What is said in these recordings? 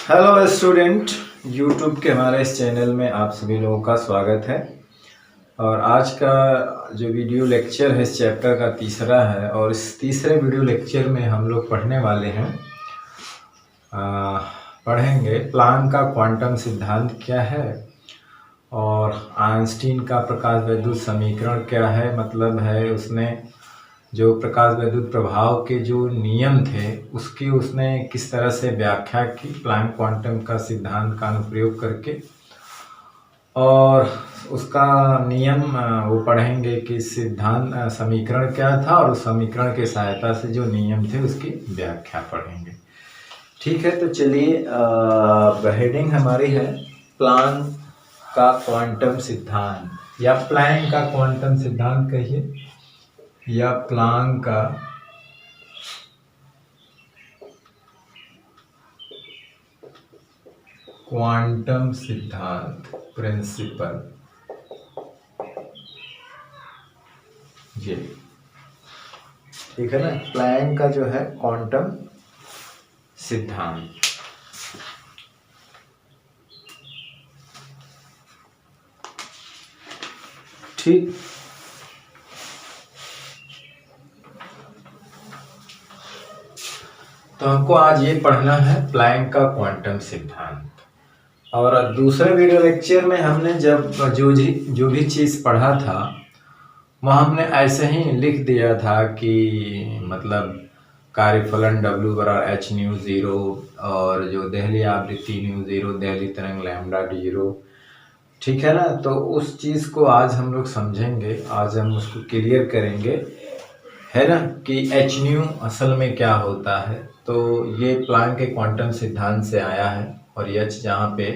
Hello student, YouTube के हमारे इस चैनल में आप सभी लोगों का स्वागत है। और आज का जो वीडियो लेक्चर है इस चैप्टर का तीसरा है और इस तीसरे वीडियो लेक्चर में हम लोग पढ़ने वाले हैं पढ़ेंगे प्लांक का क्वांटम सिद्धांत क्या है और आइंस्टीन का प्रकाश वैद्युत समीकरण क्या है। मतलब है उसने जो प्रकाश वैद्युत प्रभाव के जो नियम थे उसकी उसने किस तरह से व्याख्या की प्लांक क्वांटम का सिद्धांत का अनुप्रयोग करके, और उसका नियम वो पढ़ेंगे कि सिद्धांत समीकरण क्या था और उस समीकरण के सहायता से जो नियम थे उसकी व्याख्या पढ़ेंगे। ठीक है, तो चलिए हेडिंग हमारी है प्लांक का क्वांटम सिद्धांत या प्लैंक का क्वांटम सिद्धांत कहिए या प्लांक का क्वांटम सिद्धांत प्रिंसिपल। जी ठीक है ना, प्लैंक का जो है क्वांटम सिद्धांत। ठीक, तो हमको आज ये पढ़ना है प्लैंक का क्वांटम सिद्धांत। और दूसरे वीडियो लेक्चर में हमने जब जो भी चीज़ पढ़ा था वह हमने ऐसे ही लिख दिया था कि मतलब कार्यफलन W बराबर h न्यू 0 और जो दहली आवृत्ति न्यू 0, दहली तरंग लैम्डा d0। ठीक है ना, तो उस चीज़ को आज हम लोग समझेंगे, आज हम उसको क्लियर करेंगे, है ना, कि h न्यू असल में क्या होता है। तो ये प्लैंक के क्वांटम सिद्धांत से आया है और h जहाँ पे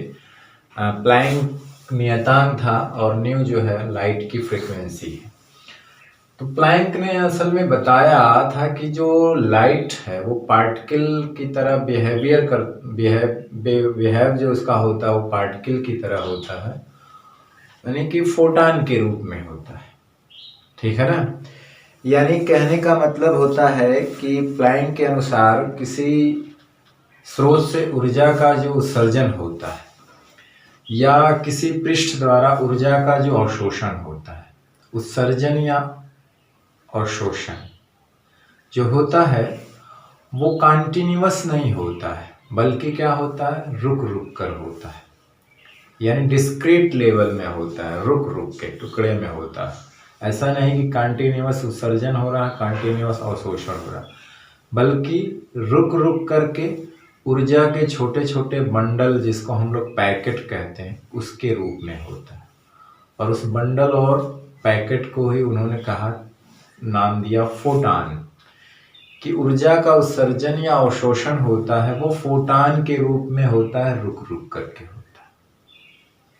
प्लैंक नियतांक था और न्यू जो है लाइट की फ्रीक्वेंसी है। तो प्लैंक ने असल में बताया था कि जो लाइट है वो पार्टिकल की तरह बिहेव जो उसका होता है वो पार्टिकल की तरह होता है, यानी कि फोटॉन के रूप में होता है। ठीक है ना, यानी कहने का मतलब होता है कि प्लैंक के अनुसार किसी स्रोत से ऊर्जा का जो उत्सर्जन होता है या किसी पृष्ठ द्वारा ऊर्जा का जो अवशोषण होता है, उत्सर्जन या अवशोषण जो होता है वो कंटिन्यूअस नहीं होता है, बल्कि क्या होता है, रुक रुक कर होता है, यानी डिस्क्रीट लेवल में होता है, रुक रुक के टुकड़े में होता है। ऐसा नहीं कि कंटिन्यूअस उत्सर्जन हो रहा है, कंटिन्यूअस अवशोषण हो रहा है, बल्कि रुक रुक करके ऊर्जा के छोटे छोटे बंडल जिसको हम लोग पैकेट कहते हैं उसके रूप में होता है। और उस बंडल और पैकेट को ही उन्होंने कहा, नाम दिया फोटॉन, कि ऊर्जा का उत्सर्जन या अवशोषण होता है वो फोटॉन के रूप में होता है, रुक रुक करके होता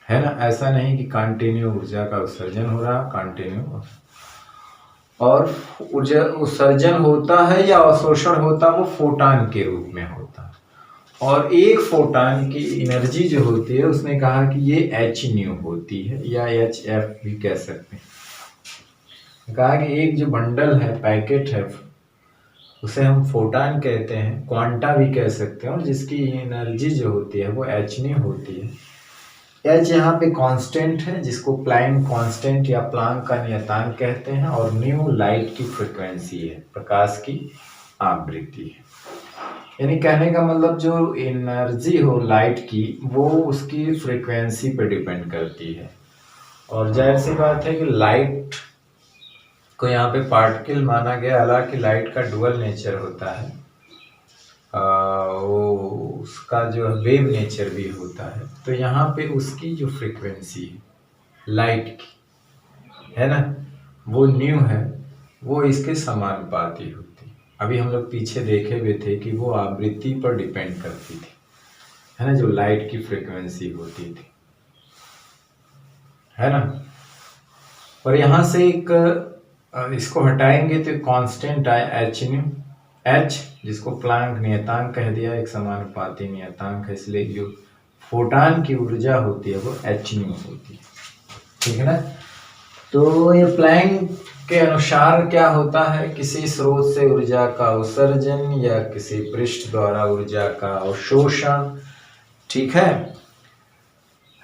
है ना। ऐसा नहीं कि कंटिन्यू ऊर्जा का उत्सर्जन हो रहा, कंटिन्यू और ऊर्जा उत्सर्जन होता है या अवशोषण होता है वो फोटॉन के रूप में होता है। और एक फोटॉन की एनर्जी जो होती है उसने कहा कि ये h न्यू होती है या hf भी कह सकते हैं। कहा कि एक जो बंडल है, पैकेट है, उसे हम फोटॉन कहते हैं, क्वांटा भी कह सकते हैं, और जिसकी एनर्जी जो होती है वो h न्यू होती है। h यहाँ पे कांस्टेंट है जिसको प्लैंक कांस्टेंट या प्लैंक का नियतांक कहते हैं, और न्यू लाइट की फ्रीक्वेंसी है, प्रकाश की आवृत्ति है। यानी कहने का मतलब जो एनर्जी हो लाइट की वो उसकी फ्रीक्वेंसी पे डिपेंड करती है। और जाहिर सी बात है कि लाइट को यहाँ पे पार्टिकल माना गया, हालांकि लाइट का डुअल नेचर होता है, वो उसका जो वेव नेचर भी होता है। तो यहाँ पे उसकी जो फ्रीक्वेंसी है लाइट की, है ना, वो न्यू है, वो इसके समानुपाती होती है। अभी हम लोग पीछे देखे हुए थे कि वो आवृत्ति पर डिपेंड करती थी, है ना, जो लाइट की फ्रीक्वेंसी होती थी, है ना। और यहाँ से एक इसको हटाएंगे तो कांस्टेंट आए h न्यू, h जिसको प्लैंक नियतांक कह दिया, एक समानुपाती नियतांक है, इसलिए जो फोटॉन की ऊर्जा होती है वो h न्यू होती है। ठीक है ना, तो ये प्लैंक के अनुसार क्या होता है, किसी स्रोत से ऊर्जा का उत्सर्जन या किसी पृष्ठ द्वारा ऊर्जा का अवशोषण ठीक है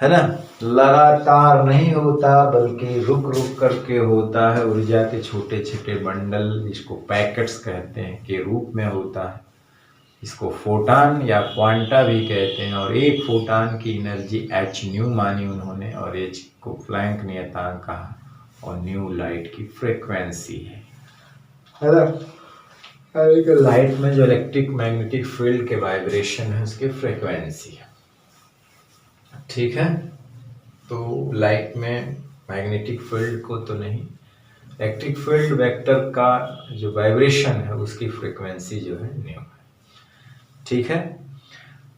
ना। लगातार नहीं होता बल्कि रुक रुक करके होता है, ऊर्जा के छोटे छोटे बंडल जिसको पैकेट्स कहते हैं के रूप में होता है। इसको फोटान या क्वांटा भी कहते हैं। और एक फोटान की एनर्जी एच न्यू मानी उन्होंने, और एच को प्लैंक नियतांक कहा, और न्यू लाइट की फ्रीक्वेंसी है ना। लाइट में जो इलेक्ट्रिक मैग्नेटिक फील्ड के वाइब्रेशन है उसकी फ्रीक्वेंसी है। ठीक है, तो लाइट में मैग्नेटिक फील्ड को तो नहीं, इलेक्ट्रिक फील्ड वेक्टर का जो वाइब्रेशन है उसकी फ्रीक्वेंसी जो है न्यू है। ठीक है,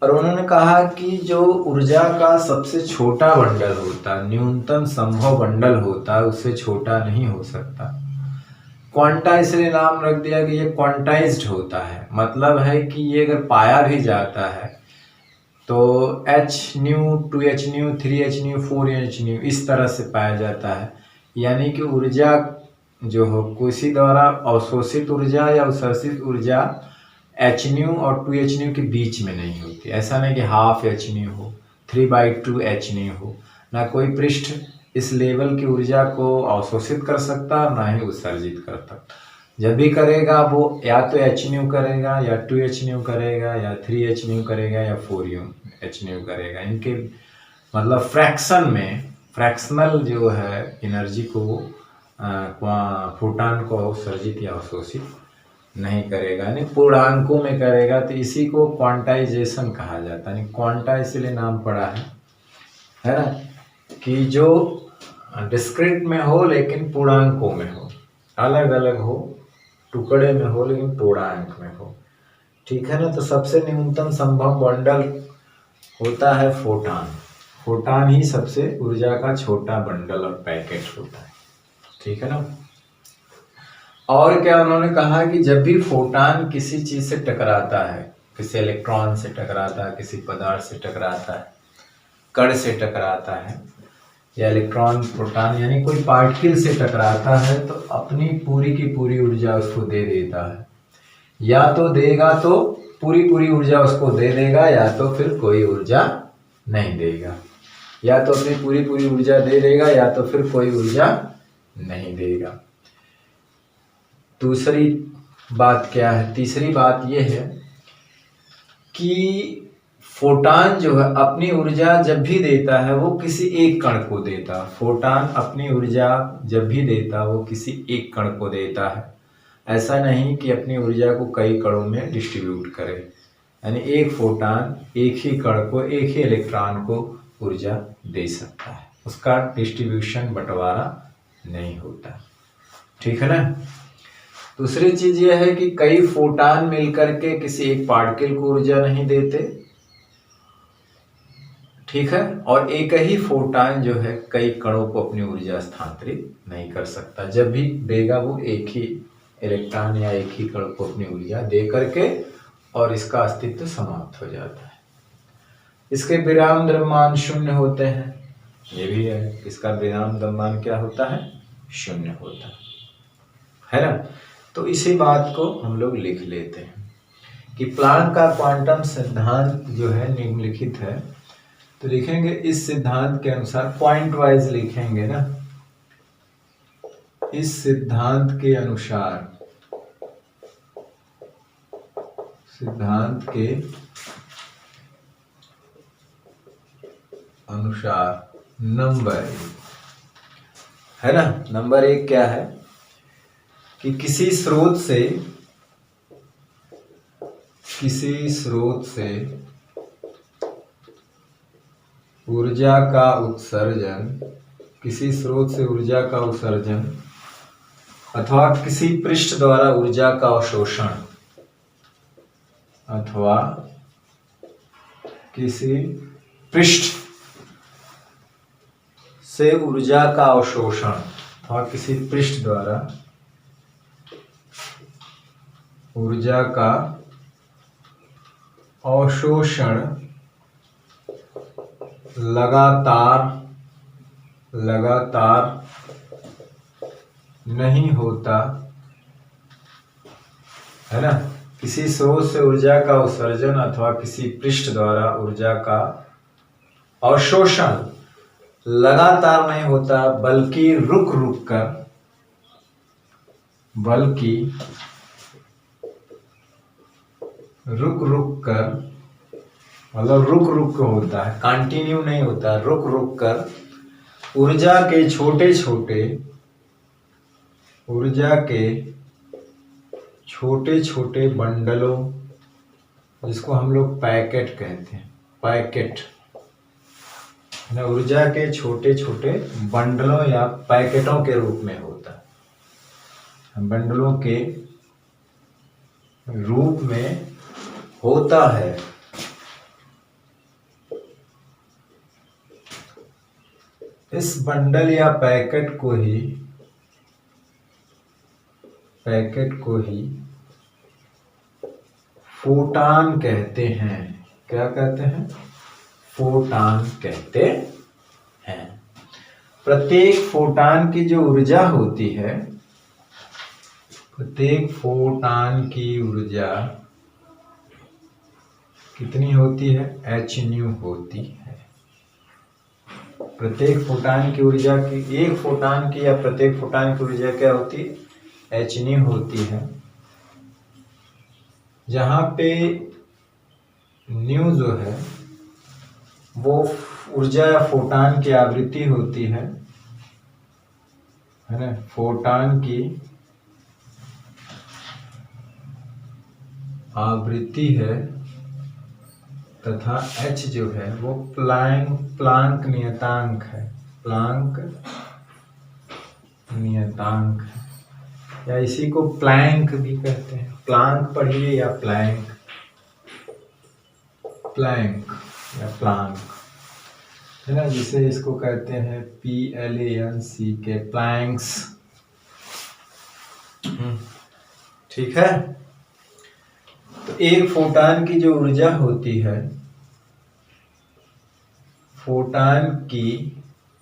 और उन्होंने कहा कि जो ऊर्जा का सबसे छोटा बंडल होता है, न्यूनतम संभव बंडल होता है, उससे छोटा नहीं हो सकता। क्वांटा इसलिए नाम रख दिया कि ये क्वांटाइज्ड होता है, मतलब है कि ये अगर पाया भी जाता है तो H new, 2h new, 3h new, 4h new इस तरह से पाया जाता है। यानी कि ऊर्जा जो हो किसी द्वारा अवशोषित ऊर्जा या उत्सर्जित ऊर्जा एच न्यू और 2h न्यू के बीच में नहीं होती। ऐसा नहीं कि हाफ एच न्यू हो, 3/2 एच न्यू हो। ना कोई पृष्ठ इस लेवल की ऊर्जा को अवशोषित कर सकता, ना ही उत्सर्जित करता। जब भी करेगा वो या तो एच न्यू करेगा, या 2h न्यू करेगा, या 3h न्यू करेगा, या 4h न्यू करेगा। इनके मतलब फ्रैक्शन में, फ्रैक्शनल जो है एनर्जी को फोटान को उत्सर्जित या अवशोषित नहीं करेगा, यानी पूर्णांकों में करेगा। तो इसी को क्वांटाइजेशन कहा जाता है। क्वांटा इसलिए नाम पड़ा है ना, कि जो डिस्क्रीट में हो लेकिन पूर्णांकों में हो, अलग अलग हो, टुकड़े में हो लेकिन पूर्णांक में हो। ठीक है ना। तो सबसे न्यूनतम संभव बंडल होता है फोटान। फोटान ही सबसे ऊर्जा का छोटा बंडल और पैकेट होता है। ठीक है ना। और क्या उन्होंने कहा कि जब भी फोटान किसी चीज से टकराता है, किसी इलेक्ट्रॉन से टकराता है, किसी पदार्थ से टकराता है, कण से टकराता है, या इलेक्ट्रॉन प्रोटॉन यानी कोई पार्टिकल से टकराता है, तो अपनी पूरी की पूरी ऊर्जा उसको दे देता है। या तो देगा तो पूरी पूरी ऊर्जा उसको दे देगा, या तो फिर कोई ऊर्जा नहीं देगा। या तो अपनी पूरी पूरी ऊर्जा दे देगा, या तो फिर कोई ऊर्जा नहीं देगा। दूसरी बात क्या है, तीसरी बात यह है कि फोटान जो है अपनी ऊर्जा जब भी देता है वो किसी एक कण को देता। फोटान अपनी ऊर्जा जब भी देता वो किसी एक कण को देता है। ऐसा नहीं कि अपनी ऊर्जा को कई कणों में डिस्ट्रीब्यूट करे। यानी एक फोटान एक ही कण को, एक ही इलेक्ट्रॉन को ऊर्जा दे सकता है, उसका डिस्ट्रीब्यूशन बंटवारा नहीं होता। ठीक है ना। दूसरी चीज यह है कि कई फोटान मिलकर के किसी एक पार्टिकल को ऊर्जा नहीं देते। ठीक है। और एक ही फोटान जो है कई कणों को अपनी ऊर्जा स्थानांतरित नहीं कर सकता। जब भी देगा वो एक ही इलेक्ट्रॉन या एक ही कण को अपनी ऊर्जा दे करके, और इसका अस्तित्व समाप्त हो जाता है। इसके विराम द्रव्यमान शून्य होते हैं। ये भी है, इसका विराम द्रव्यमान क्या होता है, शून्य होता है ना। तो इसी बात को हम लोग लिख लेते हैं कि प्लांक का क्वांटम सिद्धांत जो है निम्नलिखित है। तो लिखेंगे इस सिद्धांत के अनुसार, पॉइंट वाइज लिखेंगे ना। इस सिद्धांत के अनुसार, सिद्धांत के अनुसार नंबर 1 है ना। नंबर 1 क्या है कि किसी स्रोत से ऊर्जा का उत्सर्जन, किसी स्रोत से ऊर्जा का उत्सर्जन अथवा किसी पृष्ठ द्वारा ऊर्जा का अवशोषण, अथवा किसी पृष्ठ से ऊर्जा का अवशोषण, अथवा किसी पृष्ठ द्वारा ऊर्जा का अवशोषण लगातार नहीं होता है ना। किसी स्रोत से ऊर्जा का उत्सर्जन अथवा किसी पृष्ठ द्वारा ऊर्जा का अवशोषण लगातार नहीं होता, बल्कि रुक रुक कर मतलब रुक रुक कर होता है, कंटिन्यू नहीं होता, रुक रुक कर ऊर्जा के छोटे छोटे बंडलों, जिसको हम लोग पैकेट कहते हैं, पैकेट ना, ऊर्जा के छोटे छोटे बंडलों या पैकेटों के रूप में होता है, बंडलों के रूप में होता है। इस बंडल या पैकेट को ही फोटान कहते हैं। क्या कहते हैं? फोटान कहते हैं। प्रत्येक फोटान की जो ऊर्जा होती है, प्रत्येक फोटान की ऊर्जा कितनी होती है? h न्यू होती है। प्रत्येक फोटान की ऊर्जा की, एक फोटान की या प्रत्येक फोटान की ऊर्जा क्या होती है? h न्यू होती है। जहां पे न्यू जो है वो ऊर्जा या फोटान की आवृत्ति होती है ना, फोटान की आवृत्ति है, तथा h जो है वो प्लांक नियतांक है, प्लांक नियतांक है, या इसी को प्लैंक भी कहते हैं। प्लांक पढ़िए या प्लैंक या प्लांक है ना, जिसे इसको कहते हैं PLANC प्लैंक्स। ठीक है। तो एक फोटान की जो ऊर्जा होती है, फोटान की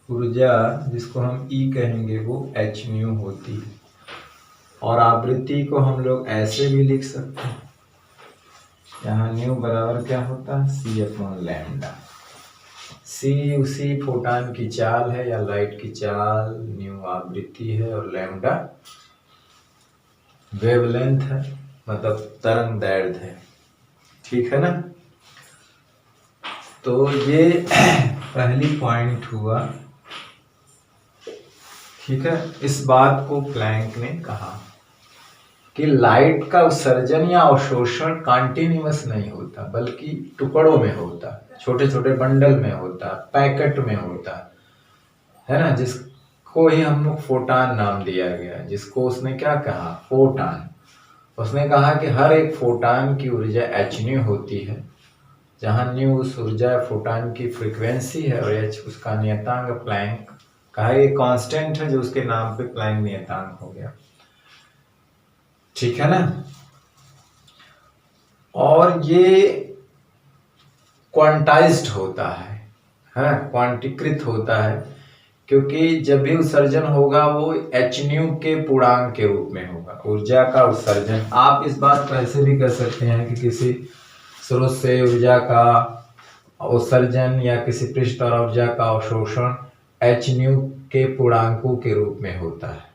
ऊर्जा जिसको हम E कहेंगे, वो h न्यू होती है। और आवृत्ति को हम लोग ऐसे भी लिख सकते हैं, यहाँ न्यू बराबर क्या होता है? c/λ। c उसी फोटान की चाल है या लाइट की चाल, न्यू आवृत्ति है और लैम्डा वेवलेंथ है, मतलब तरंग दैर्ध्य है। ठीक है ना। तो ये पहली पॉइंट हुआ। ठीक है। इस बात को प्लैंक ने कहा कि लाइट का उत्सर्जन या अवशोषण कंटिन्यूअस नहीं होता, बल्कि टुकड़ों में होता है, छोटे छोटे बंडल में होता है, पैकेट में होता है ना, जिसको ही हम लोग फोटान नाम दिया गया। जिसको उसने क्या कहा? फोटान। उसने कहा कि हर एक फोटान की ऊर्जा h न्यू होती है, जहां न्यू उस ऊर्जा फोटान की फ्रीक्वेंसी है और h उसका नियतांक प्लैंक कहा। ये कांस्टेंट है जो उसके नाम पे प्लैंक नियतांक हो गया। ठीक है ना। और ये क्वांटाइज्ड होता है, क्वांटीकृत होता है, क्योंकि जब भी उत्सर्जन होगा वो h न्यू के पूर्णांक के रूप में होगा। ऊर्जा का उत्सर्जन, आप इस बात को ऐसे भी कर सकते हैं कि किसी स्रोत से ऊर्जा का उत्सर्जन या किसी पृष्ठ और ऊर्जा का अवशोषण h न्यू के पूर्णांकों के रूप में होता है।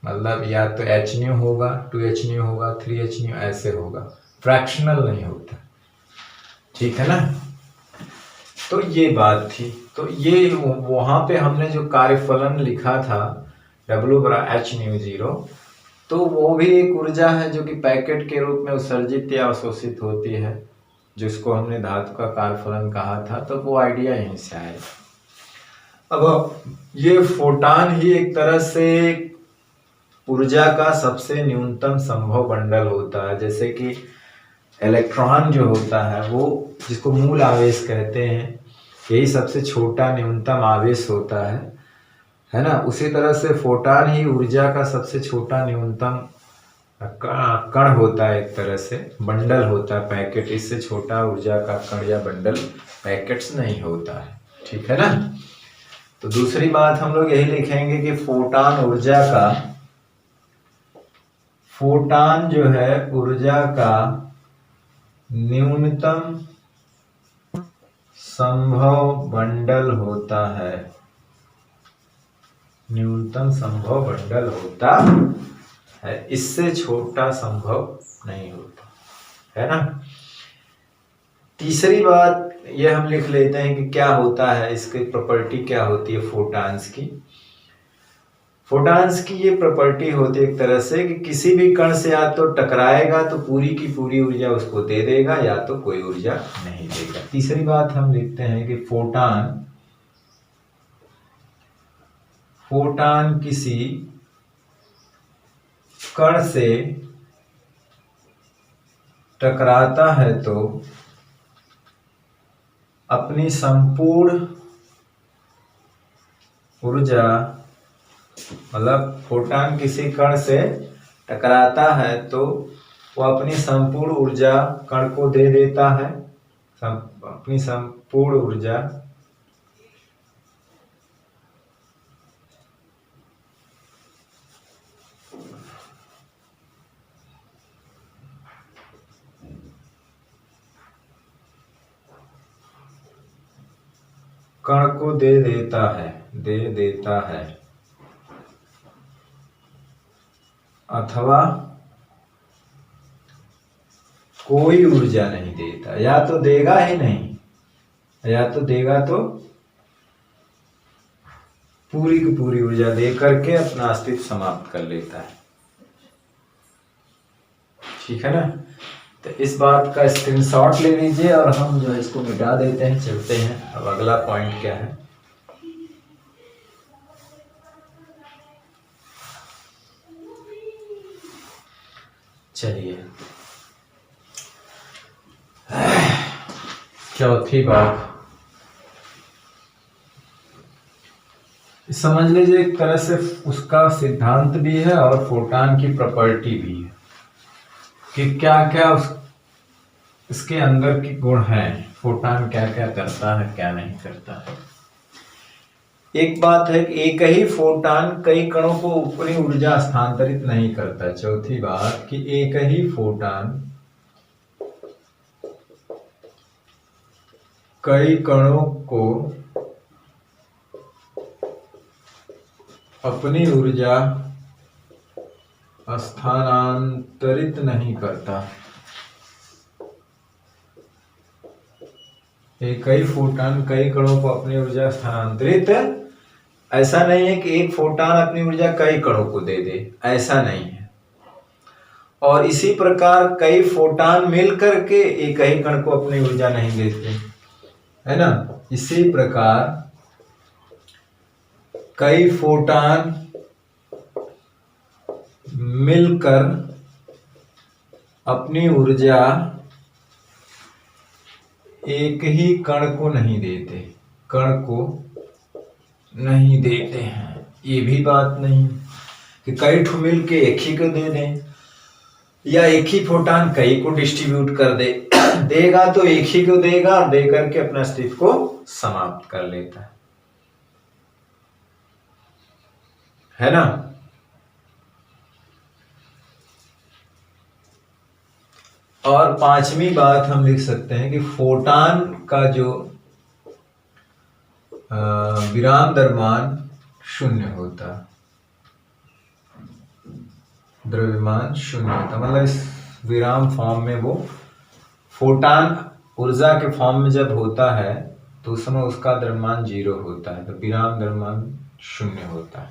मतलब या तो h न्यू होगा, 2h न्यू होगा, 3h न्यू, ऐसे होगा, फ्रैक्शनल नहीं होता। ठीक है ना। तो ये बात थी। तो ये वहां पे हमने जो कार्यफलन लिखा था W/h/0, तो वो भी एक ऊर्जा है जो कि पैकेट के रूप में उत्सर्जित या अवशोषित होती है, जिसको हमने धातु का कार्यफलन कहा था। तो वो आइडिया यहीं से आया। अब ये फोटान ही एक तरह से ऊर्जा का सबसे न्यूनतम संभव बंडल होता है। जैसे कि इलेक्ट्रॉन जो होता है वो, जिसको मूल आवेश कहते हैं, यही सबसे छोटा न्यूनतम आवेश होता है ना। उसी तरह से फोटान ही ऊर्जा का सबसे छोटा न्यूनतम कण होता है, एक तरह से बंडल होता है, पैकेट। इससे छोटा ऊर्जा का कण या बंडल पैकेट्स नहीं होता है। ठीक है ना। तो दूसरी बात हम लोग यही लिखेंगे कि फोटान ऊर्जा का, फोटान जो है ऊर्जा का न्यूनतम संभव बंडल होता है, न्यूनतम संभव बंडल होता है, इससे छोटा संभव नहीं होता है ना। तीसरी बात ये हम लिख लेते हैं कि क्या होता है, इसकी प्रॉपर्टी क्या होती है फोटॉन्स की। फोटॉन्स की ये प्रॉपर्टी होती है एक तरह से कि किसी भी कण से या तो टकराएगा तो पूरी की पूरी ऊर्जा उसको दे देगा, या तो कोई ऊर्जा नहीं देगा। तीसरी बात हम लिखते हैं कि फोटॉन किसी कण से टकराता है तो अपनी संपूर्ण ऊर्जा, मतलब फोटॉन किसी कण से टकराता है तो वो अपनी संपूर्ण ऊर्जा कण को दे देता है, अपनी संपूर्ण ऊर्जा कण को दे देता है अथवा कोई ऊर्जा नहीं देता, या तो देगा ही नहीं, या तो देगा तो पूरी की पूरी ऊर्जा दे करके अपना अस्तित्व समाप्त कर लेता है। ठीक है ना। तो इस बात का स्क्रीनशॉट ले लीजिए और हम जो है इसको मिटा देते हैं, चलते हैं। अब अगला पॉइंट क्या है, चलिए चौथी बात समझ लीजिए, एक तरह से उसका सिद्धांत भी है और फोटॉन की प्रॉपर्टी भी है कि क्या क्या इसके अंदर की गुण हैं, फोटॉन क्या क्या करता है क्या नहीं करता है। एक बात है कि एक ही फोटॉन कई कणों को अपनी ऊर्जा स्थानांतरित नहीं करता। चौथी बात कि एक ही फोटॉन कई कणों को अपनी ऊर्जा स्थानांतरित नहीं करता। एक ही फोटॉन कई कणों को अपनी ऊर्जा स्थानांतरित, ऐसा नहीं है कि एक फोटॉन अपनी ऊर्जा कई कणों को दे दे, ऐसा नहीं है। और इसी प्रकार कई फोटॉन मिल करके एक ही कण को अपनी ऊर्जा नहीं देते, है ना। इसी प्रकार कई फोटॉन मिलकर अपनी ऊर्जा एक ही कण को नहीं देते, कण को नहीं देते हैं। ये भी बात नहीं कि कई ठो मिल के एक ही को दे दें, या एक ही फोटॉन कई को डिस्ट्रीब्यूट कर दे। देगा तो एक ही को देगा और दे करके अपना अस्तित्व को समाप्त कर लेता है ना। और पांचवी बात हम लिख सकते हैं कि फोटॉन का जो विराम द्रव्यमान शून्य होता, द्रव्यमान शून्य होता, मतलब इस विराम फॉर्म में वो फोटॉन ऊर्जा के फॉर्म में जब होता है तो उस समय उसका द्रव्यमान 0 होता है, तो विराम द्रव्यमान शून्य होता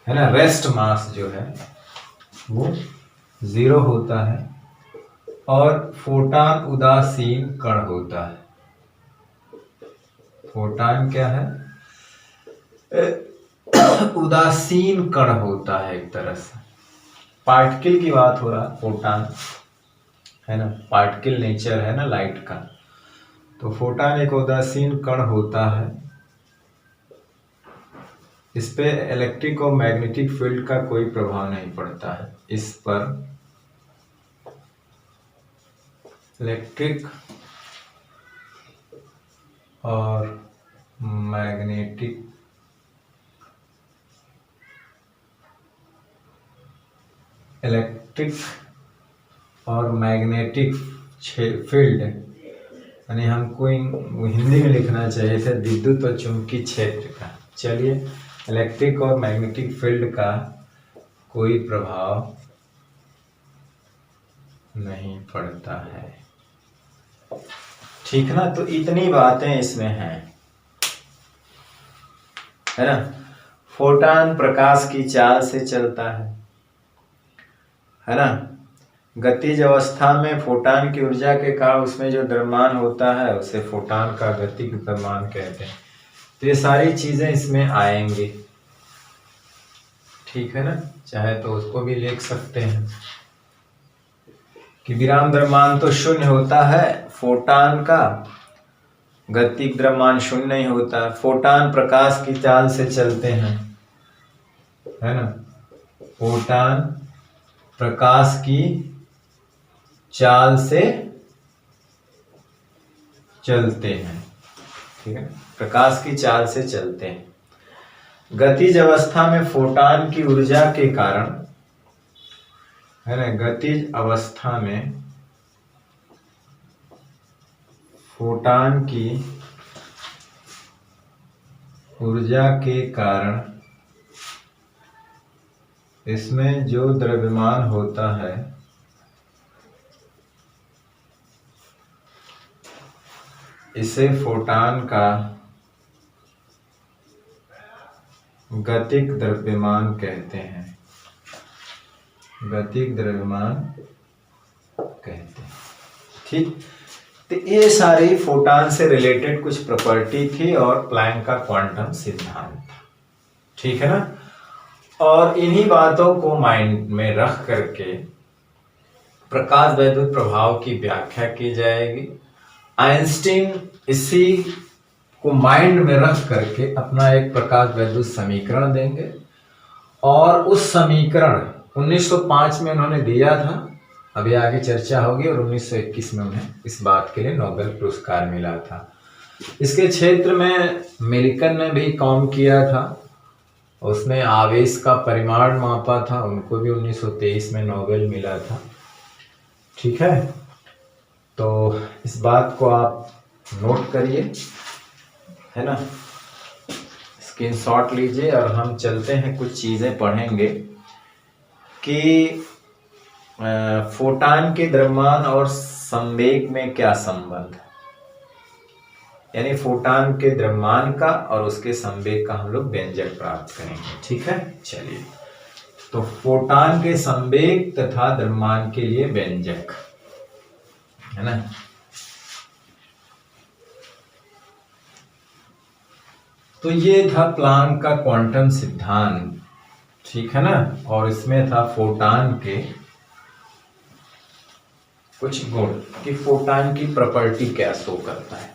है ना। रेस्ट मास जो है वो 0 होता है और फोटॉन उदासीन कण होता है। फोटॉन क्या है, उदासीन कण होता है, एक तरह से पार्टिकल की बात हो रहा, फोटॉन है ना, पार्टिकल नेचर है ना लाइट का। तो फोटॉन एक उदासीन कण होता है, इस पे इलेक्ट्रिक और मैग्नेटिक फील्ड का कोई प्रभाव नहीं पड़ता है। इस पर इलेक्ट्रिक और मैग्नेटिक और मैग्नेटिक फील्ड, यानी हमको हिंदी में लिखना चाहिए था विद्युत और चुंबकीय क्षेत्र का। चलिए, इलेक्ट्रिक और मैग्नेटिक फील्ड का कोई प्रभाव नहीं पड़ता है, ठीक ना। तो इतनी बातें इसमें हैं, है ना। फोटान प्रकाश की चाल से चलता है ना। गतिज अवस्था में फोटान की ऊर्जा के कारण उसमें जो द्रव्यमान होता है उसे फोटान का गतिज द्रव्यमान कहते हैं। तो ये सारी चीजें इसमें आएंगी, ठीक है ना। चाहे तो उसको भी लिख सकते हैं कि विराम द्रव्यमान तो शून्य होता है फोटान का, गतिज द्रव्यमान शून्य नहीं होता। फोटान प्रकाश की चाल से चलते हैं, है ना। फोटान प्रकाश की चाल से चलते हैं, ठीक है, प्रकाश की चाल से चलते हैं। गतिज अवस्था में फोटान की ऊर्जा के कारण, है ना, गतिज अवस्था में फोटान की ऊर्जा के कारण इसमें जो द्रव्यमान होता है इसे फोटान का गतिज द्रव्यमान कहते हैं, गतिज द्रव्यमान कहते हैं, ठीक। तो ये सारी फोटान से रिलेटेड कुछ प्रॉपर्टी थी और प्लैंक का क्वांटम सिद्धांत था, ठीक है ना। और इन्हीं बातों को माइंड में रख करके प्रकाश वैद्युत प्रभाव की व्याख्या की जाएगी। आइंस्टीन इसी को माइंड में रख करके अपना एक प्रकाश वैद्युत समीकरण देंगे, और उस समीकरण 1905 में उन्होंने दिया था, अभी आगे चर्चा होगी, और 1921 में उन्हें इस बात के लिए नोबेल पुरस्कार मिला था। इसके क्षेत्र में मिल्टन ने भी काम किया था, उसने आवेश का परिमाण मापा था, उनको भी 1923 में नोबेल मिला था, ठीक है। तो इस बात को आप नोट करिए, है ना, स्क्रीनशॉट लीजिए। और हम चलते हैं, कुछ चीजें पढ़ेंगे कि फोटान के द्रव्यमान और संवेग में क्या संबंध है, यानी फोटान के द्रव्यमान का और उसके संवेग का हम लोग व्यंजक प्राप्त करेंगे, ठीक है। चलिए, तो फोटान के संवेग तथा द्रव्यमान के लिए व्यंजक, है ना। तो ये था प्लैंक का क्वांटम सिद्धांत, ठीक है ना। और इसमें था फोटान के कुछ गुण कि फोटान की प्रॉपर्टी क्या शो करता है,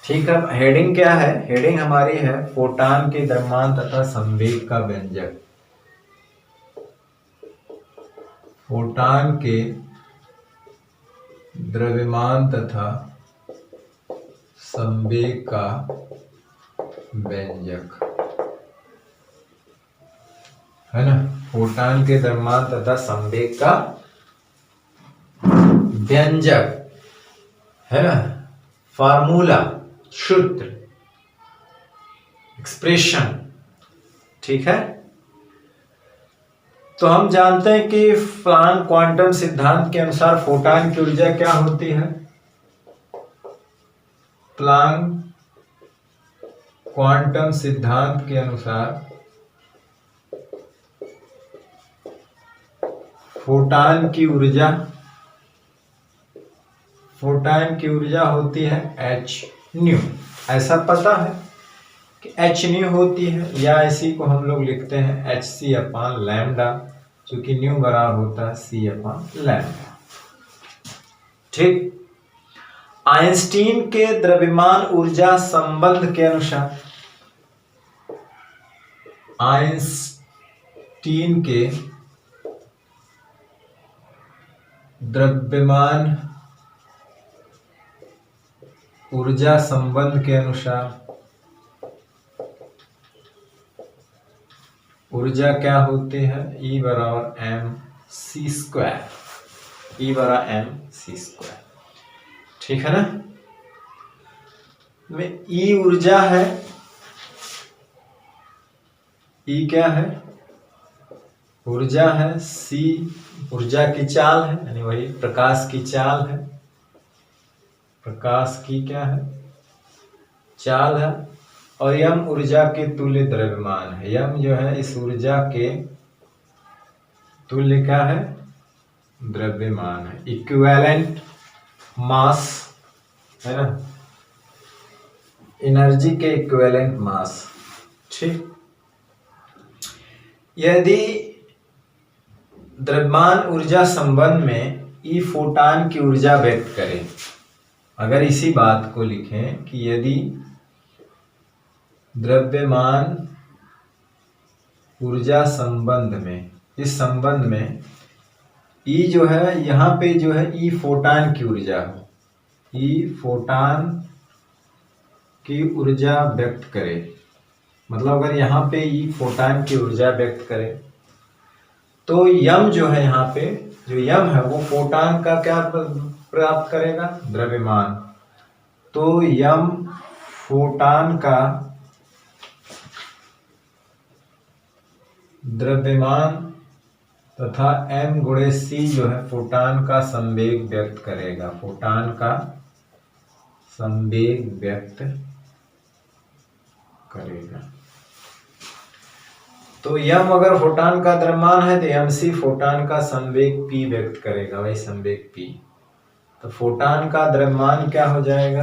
ठीक है। हेडिंग क्या है, हेडिंग हमारी है फोटान के द्रव्यमान तथा संवेग का व्यंजक। फोटान के द्रव्यमान तथा संवेग का व्यंजक, है ना। फोटान के द्रव्यमान तथा संवेग का व्यंजक, है ना, फार्मूला, सूत्र, एक्सप्रेशन, ठीक है। तो हम जानते हैं कि प्लैंक क्वांटम सिद्धांत के अनुसार फोटान की ऊर्जा क्या होती है। प्लैंक क्वांटम सिद्धांत के अनुसार फोटान की ऊर्जा होती है एच न्यू। ऐसा पता है कि एच न्यू होती है, या इसी को हम लोग लिखते हैं एच सी अपॉन लैम्डा, क्योंकि न्यू बराबर होता है सी अपॉन लैम्डा, ठीक। आइंस्टीन के द्रव्यमान ऊर्जा संबंध के अनुसार, आइंस्टीन के द्रव्यमान ऊर्जा संबंध के अनुसार ऊर्जा क्या होती है, E बराबर mc², E बड़ा mc²। ठीक है ना। में E ऊर्जा है, E क्या है, ऊर्जा है, C ऊर्जा की चाल है, यानी वही प्रकाश की चाल है, प्रकाश की क्या है, चाल है, और m ऊर्जा के तुल्य द्रव्यमान है। m जो है इस ऊर्जा के तुल्य क्या है, द्रव्यमान है, इक्विवेलेंट मास है ना, एनर्जी के इक्विवेलेंट मास। ठीक, यदि द्रव्यमान ऊर्जा संबंध में ई फोटान की ऊर्जा व्यक्त करें, अगर इसी बात को लिखें कि यदि द्रव्यमान ऊर्जा संबंध में, इस संबंध में ई जो है, यहाँ पे जो है ई फोटान की ऊर्जा हो, ई फोटान की ऊर्जा व्यक्त करे, मतलब अगर यहाँ पे ई फोटान की ऊर्जा व्यक्त करे तो यम जो है, यहाँ पे जो यम है वो फोटान का क्या प्राप्त करेगा, द्रव्यमान। तो यम फोटान का द्रव्यमान तथा m गुणे c जो है फोटान का संवेग व्यक्त करेगा, फोटान का संवेग व्यक्त करेगा। तो यम अगर फोटान का द्रव्यमान है तो mc फोटान का संवेग p व्यक्त करेगा, वही संवेग p। तो फोटान का द्रव्यमान क्या हो जाएगा,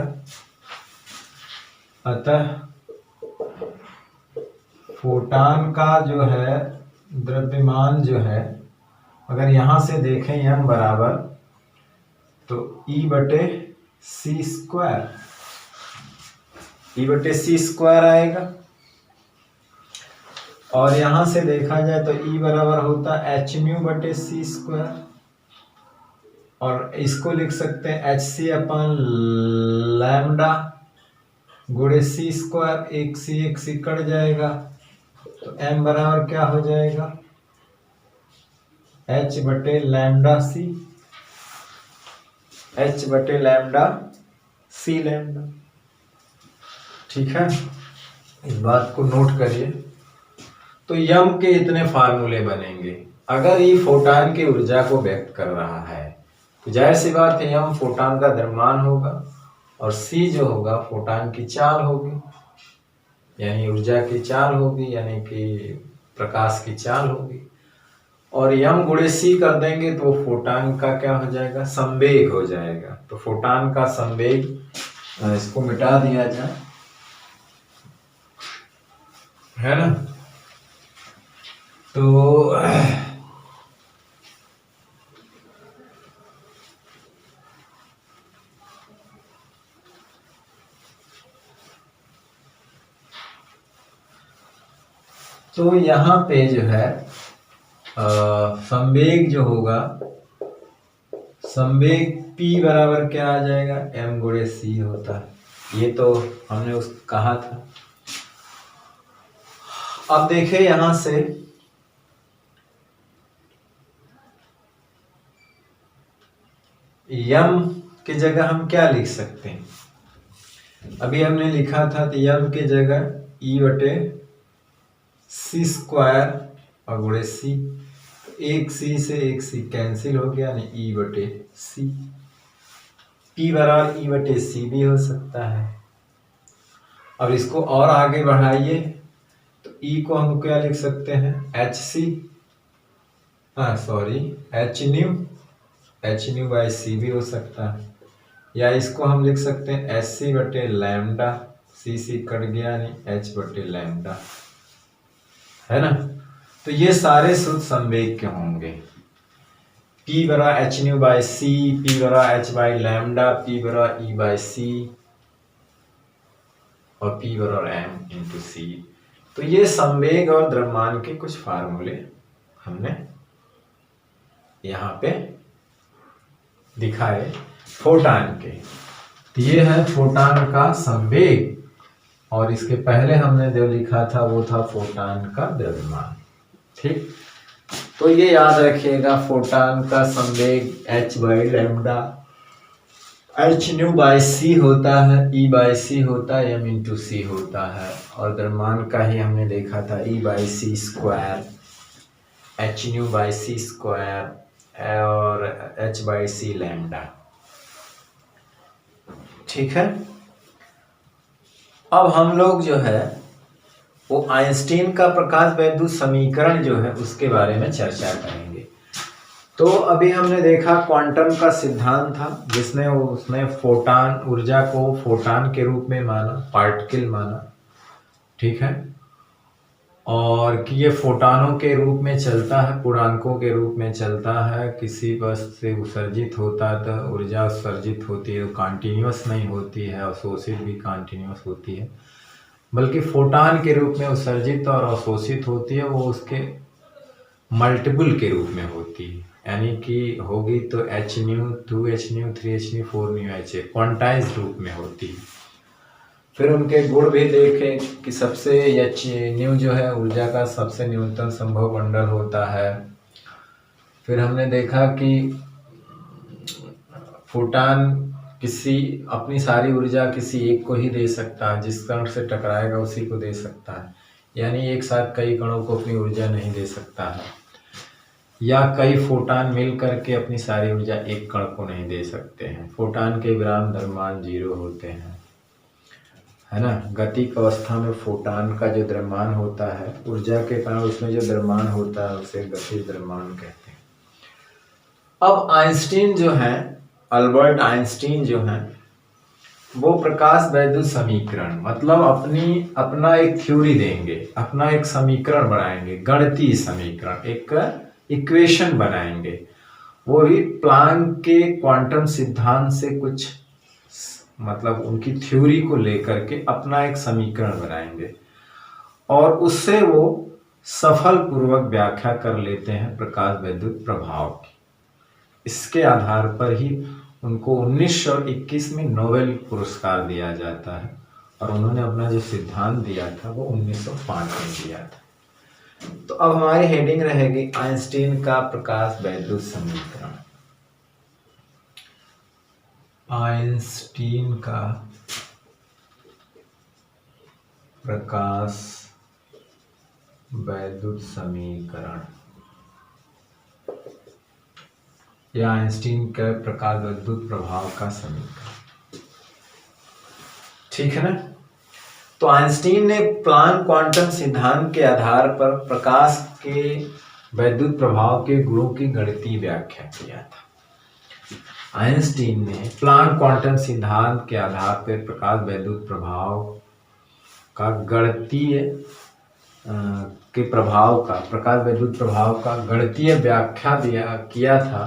अतः फोटान का जो है द्रव्यमान जो है, अगर यहां से देखें m बराबर तो E बटे c², E बटे c² आएगा, और यहां से देखा जाए तो E बराबर होता है hν बटे c², और इसको लिख सकते हैं hc अपन लैम्डा गुणे c², एक सी कट जाएगा, तो m बराबर क्या हो जाएगा, h बटे लैम्डा c, h बटे लैम्डा c लैम्डा। ठीक है, इस बात को नोट करिए। तो यम के इतने फार्मूले बनेंगे अगर ये फोटान की ऊर्जा को व्यक्त कर रहा है, तो जाहिर सी बात है यम फोटान का द्रव्यमान होगा और c जो होगा फोटान की चाल होगी, यानी ऊर्जा की चाल होगी, यानी कि प्रकाश की चाल होगी, और यम गुणे c कर देंगे तो फोटान का क्या हो जाएगा, संवेग हो जाएगा। तो फोटान का संवेग, इसको मिटा दिया जाए, है ना। तो यहाँ पे जो है संवेग जो होगा, संवेग P बराबर क्या आ जाएगा, m गुणे c होता है, ये तो हमने उस कहा था। अब देखें यहां से यम की जगह हम क्या लिख सकते हैं, अभी हमने लिखा था तो यम की जगह E बटे c² और गुणे c, एक c से एक c कैंसिल हो गया, यानी E बटे c। P बराबर E बटे c भी हो सकता है। अब इसको और आगे बढ़ाइए तो E को हम क्या लिख सकते हैं, hc, hν बाई c भी हो सकता है, या इसको हम लिख सकते हैं hc बटे लैम्डा, c कट गया, यानी h बटे लैम्डा, है ना। तो ये सारे शुद्ध संवेग के होंगे, P बराबर hν बाई c, P बराबर h बाई लैम्डा, P बराबर E बाई c और P बराबर m इंटू c। तो ये संवेग और द्रव्यमान के कुछ फार्मूले हमने यहाँ पे दिखाए फोटान के। तो ये है फोटान का संवेग, और इसके पहले हमने जो लिखा था वो था फोटान का द्रव्यमान। ठीक। तो ये याद रखिएगा, फोटान का संवेग h/λ h/c होता है, E/c होता है, m/c होता है। और द्रव्यमान का ही हमने देखा था, E/c² h/c² और h/c⁻। ठीक है। अब हम लोग जो है वो आइंस्टीन का प्रकाश वैद्युत समीकरण जो है उसके बारे में चर्चा करेंगे। तो अभी हमने देखा क्वांटम का सिद्धांत था, जिसने उसने फोटान ऊर्जा को फोटान के रूप में माना, पार्टिकल माना। ठीक है। और कि ये फोटानों के रूप में चलता है, पूर्णांकों के रूप में चलता है, किसी वस्तु से उत्सर्जित होता है तो ऊर्जा उत्सर्जित होती है, कॉन्टिन्यूस नहीं होती है, अवशोषित भी कॉन्टिन्यूस होती है, बल्कि फोटान के रूप में उत्सर्जित और अवशोषित होती है, वो उसके मल्टीपल के रूप में होती है। यानी कि होगी तो hν, 2hν, 3hν, 4hν, quantize रूप में होती है। फिर उनके गुण भी देखे कि सबसे hν जो है ऊर्जा का सबसे न्यूनतम संभव बंडल होता है। फिर हमने देखा कि फोटान किसी अपनी सारी ऊर्जा किसी एक को ही दे सकता है, जिस कण से टकराएगा उसी को दे सकता है। यानी एक साथ कई कणों को अपनी ऊर्जा नहीं दे सकता है, या कई फोटान मिल करके अपनी सारी ऊर्जा एक कण को नहीं दे सकते हैं। फोटान के विराम द्रव्यमान 0 होते हैं, है ना। गतिक अवस्था में फोटान का जो द्रव्यमान होता है, ऊर्जा के कारण उसमें जो द्रव्यमान होता है उसे गतिज द्रव्यमान कहते हैं। अब आइंस्टीन जो है, अल्बर्ट आइंस्टीन जो है, वो प्रकाश वैद्युत समीकरण मतलब अपना एक थ्योरी देंगे, अपना एक समीकरण बनाएंगे, गणितीय समीकरण, एक इक्वेशन बनाएंगे। वो भी प्लांक के क्वांटम सिद्धांत से कुछ मतलब उनकी थ्योरी को लेकर के अपना एक समीकरण बनाएंगे, और उससे वो सफल पूर्वक व्याख्या कर लेते हैं प्रकाश वैद्युत प्रभाव की। इसके आधार पर ही उनको 1921 में नोबेल पुरस्कार दिया जाता है, और उन्होंने अपना जो सिद्धांत दिया था वो 1905 में दिया था। तो अब हमारी हेडिंग रहेगी आइंस्टीन का प्रकाश वैद्युत समीकरण। आइंस्टीन का प्रकाश वैद्युत समीकरण या आइंस्टीन के प्रकाश वैद्युत प्रभाव का समीकरण। ठीक है ना। तो आइंस्टीन ने प्लांक क्वांटम सिद्धांत के आधार पर प्रकाश के वैद्युत प्रभाव के गुणों की गणितीय व्याख्या किया था। आइंस्टीन ने प्लांक क्वांटम सिद्धांत के आधार पर प्रकाश वैद्युत प्रभाव का गणितीय के प्रभाव का प्रकाश वैद्युत प्रभाव का गणितीय व्याख्या किया था,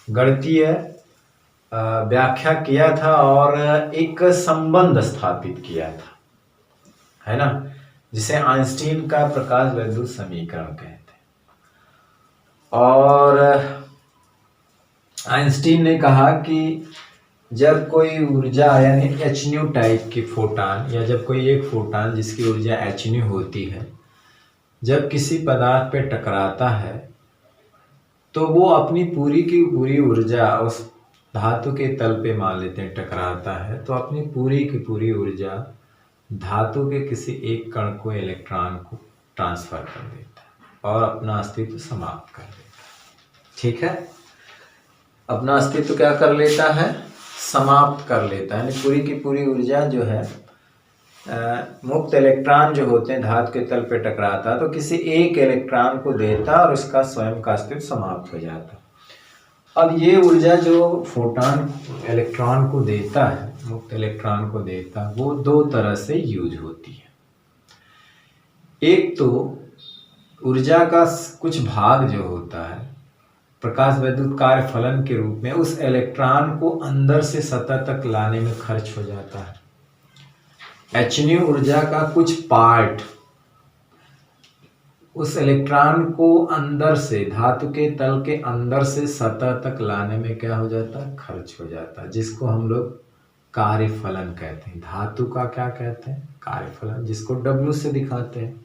गणितीय व्याख्या किया था और एक संबंध स्थापित किया था, है ना, जिसे आइंस्टीन का प्रकाश वैद्युत समीकरण कहते हैं। और आइंस्टीन ने कहा कि जब कोई ऊर्जा यानी hν टाइप की फोटान, या जब कोई एक फोटान जिसकी ऊर्जा hν होती है, जब किसी पदार्थ पे टकराता है तो वो अपनी पूरी की पूरी ऊर्जा उस धातु के तल पे मान लेते हैं टकराता है, तो अपनी पूरी की पूरी ऊर्जा धातु के किसी एक कण को, इलेक्ट्रॉन को ट्रांसफर कर देता है और अपना अस्तित्व समाप्त कर देता है। ठीक है। अपना अस्तित्व क्या कर लेता है? समाप्त कर लेता है। यानी पूरी की पूरी ऊर्जा जो है मुक्त इलेक्ट्रॉन जो होते हैं धातु के तल पे टकराता है तो किसी एक इलेक्ट्रॉन को देता और उसका स्वयं का अस्तित्व समाप्त हो जाता। अब ये ऊर्जा जो फोटॉन इलेक्ट्रॉन को देता है, मुक्त इलेक्ट्रॉन को देता, वो दो तरह से यूज होती है। एक तो ऊर्जा का कुछ भाग जो होता है प्रकाश वैद्युत कार्य फलन के रूप में उस इलेक्ट्रॉन को अंदर से सतह तक लाने में खर्च हो जाता है। hν ऊर्जा का कुछ पार्ट उस इलेक्ट्रॉन को अंदर से, धातु के तल के अंदर से सतह तक लाने में क्या हो जाता है? खर्च हो जाता है, जिसको हम लोग कार्यफलन कहते हैं। धातु का क्या कहते हैं? कार्यफलन, जिसको W से दिखाते हैं।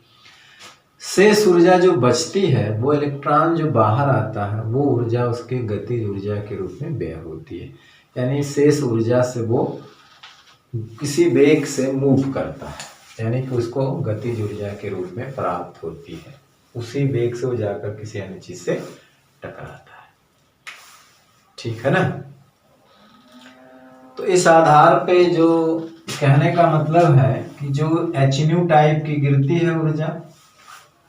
शेष ऊर्जा जो बचती है वो इलेक्ट्रॉन जो बाहर आता है वो ऊर्जा उसके गतिज ऊर्जा के रूप में व्यय होती है। यानी शेष ऊर्जा से वो किसी वेग से मूव करता है, यानी कि उसको गतिज ऊर्जा के रूप में प्राप्त होती है। उसी वेग से वो जाकर किसी अन्य चीज से टकराता है। ठीक है ना। तो इस आधार पे जो कहने का मतलब है कि जो HNu टाइप की गिरती है ऊर्जा,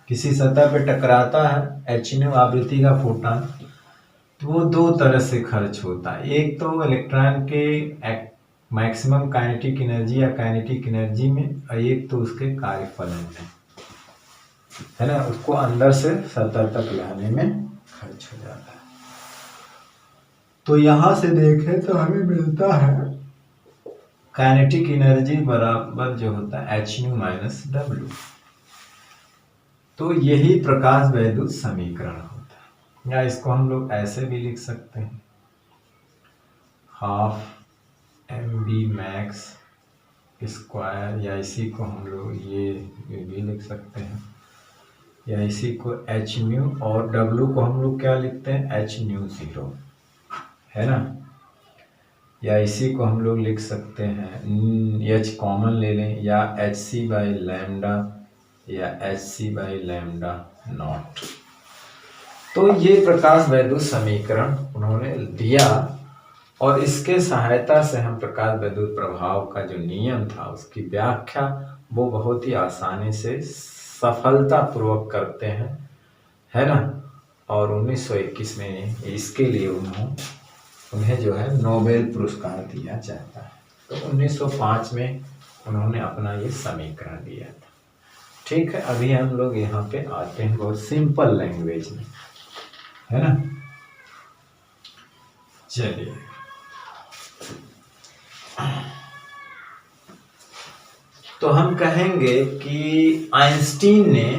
किसी सतह पे टकराता है HNu आवृत्ति का फोटॉन, तो वो दो तरह से खर्च होता है। एक तो इलेक्ट्रॉन के मैक्सिमम काइनेटिक एनर्जी या काइनेटिक एनर्जी में, और एक तो उसके कार्यफलन में, है ना, उसको अंदर से सतह तक लाने में खर्च हो जाता है। तो यहां से देखें तो हमें मिलता है काइनेटिक एनर्जी बराबर जो होता है HNu माइनस W। तो यही प्रकाश वैद्युत समीकरण होता है, या इसको हम लोग ऐसे भी लिख सकते हैं, हाफ mv मैक्स स्क्वायर, या इसी को हम लोग ये भी लिख सकते हैं, या इसी को HNu और W को हम लोग क्या लिखते हैं HNu0, है ना, या इसी को हम लोग लिख सकते हैं H कॉमन ले लें, या HC बाई लैम्डा या HC बाई लैम्डा नॉट। तो ये प्रकाश वैद्युत समीकरण उन्होंने दिया, और इसके सहायता से हम प्रकाश वैद्युत प्रभाव का जो नियम था उसकी व्याख्या वो बहुत ही आसानी से सफलतापूर्वक करते हैं, है ना। और 1921 में इसके लिए उन्हें जो है नोबेल पुरस्कार दिया जाता है। तो 1905 में उन्होंने अपना ये समीकरण दिया था। ठीक है, अभी हम लोग यहाँ पे आते हैं बहुत सिंपल लैंग्वेज में, है ना। चलिए, तो हम कहेंगे कि आइंस्टीन ने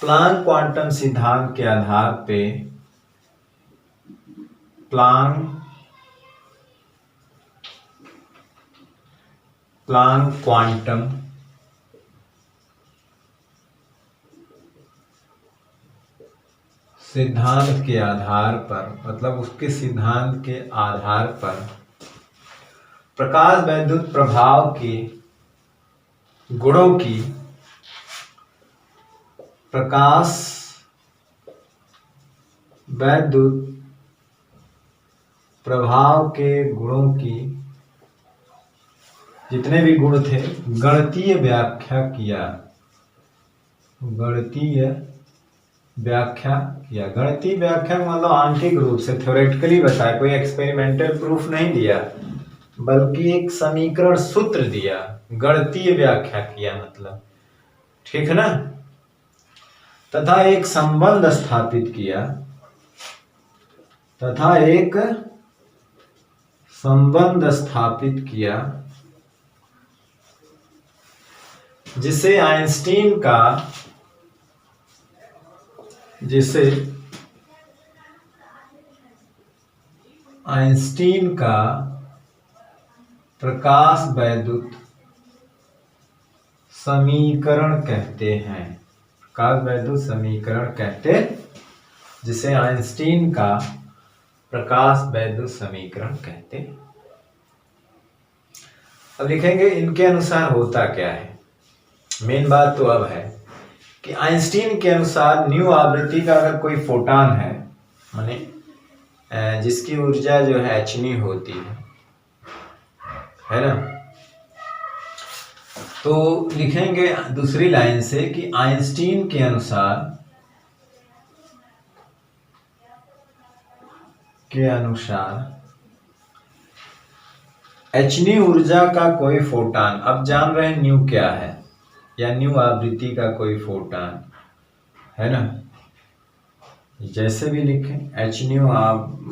प्लांक क्वांटम सिद्धांत के आधार पे प्लांक क्वांटम सिद्धांत के आधार पर, मतलब उसके सिद्धांत के आधार पर प्रकाश वैद्युत प्रभाव के गुणों की, प्रकाश वैद्युत प्रभाव के गुणों की जितने भी गुण थे गणितीय व्याख्या किया। गणितीय व्याख्या मतलब आंशिक रूप से थ्योरेटिकली बताया, कोई एक्सपेरिमेंटल प्रूफ नहीं दिया, बल्कि एक समीकरण सूत्र दिया, गणितीय व्याख्या किया मतलब, ठीक है ना। तथा एक संबंध स्थापित किया, जिसे आइंस्टीन का प्रकाश वैद्युत समीकरण कहते हैं। प्रकाश वैद्युत समीकरण कहते, जिसे आइंस्टीन का प्रकाश वैद्युत समीकरण कहते। अब लिखेंगे इनके अनुसार होता क्या है। मेन बात तो अब है कि आइंस्टीन के अनुसार न्यू आवृत्ति का अगर कोई फोटॉन है, माने जिसकी ऊर्जा जो है HNu होती है ना, तो लिखेंगे दूसरी लाइन से कि आइंस्टीन के अनुसार HNu ऊर्जा का कोई फोटॉन, अब जान रहे हैं न्यू क्या है, या न्यू आवृत्ति का कोई फोटॉन, है ना, जैसे भी लिखें HNu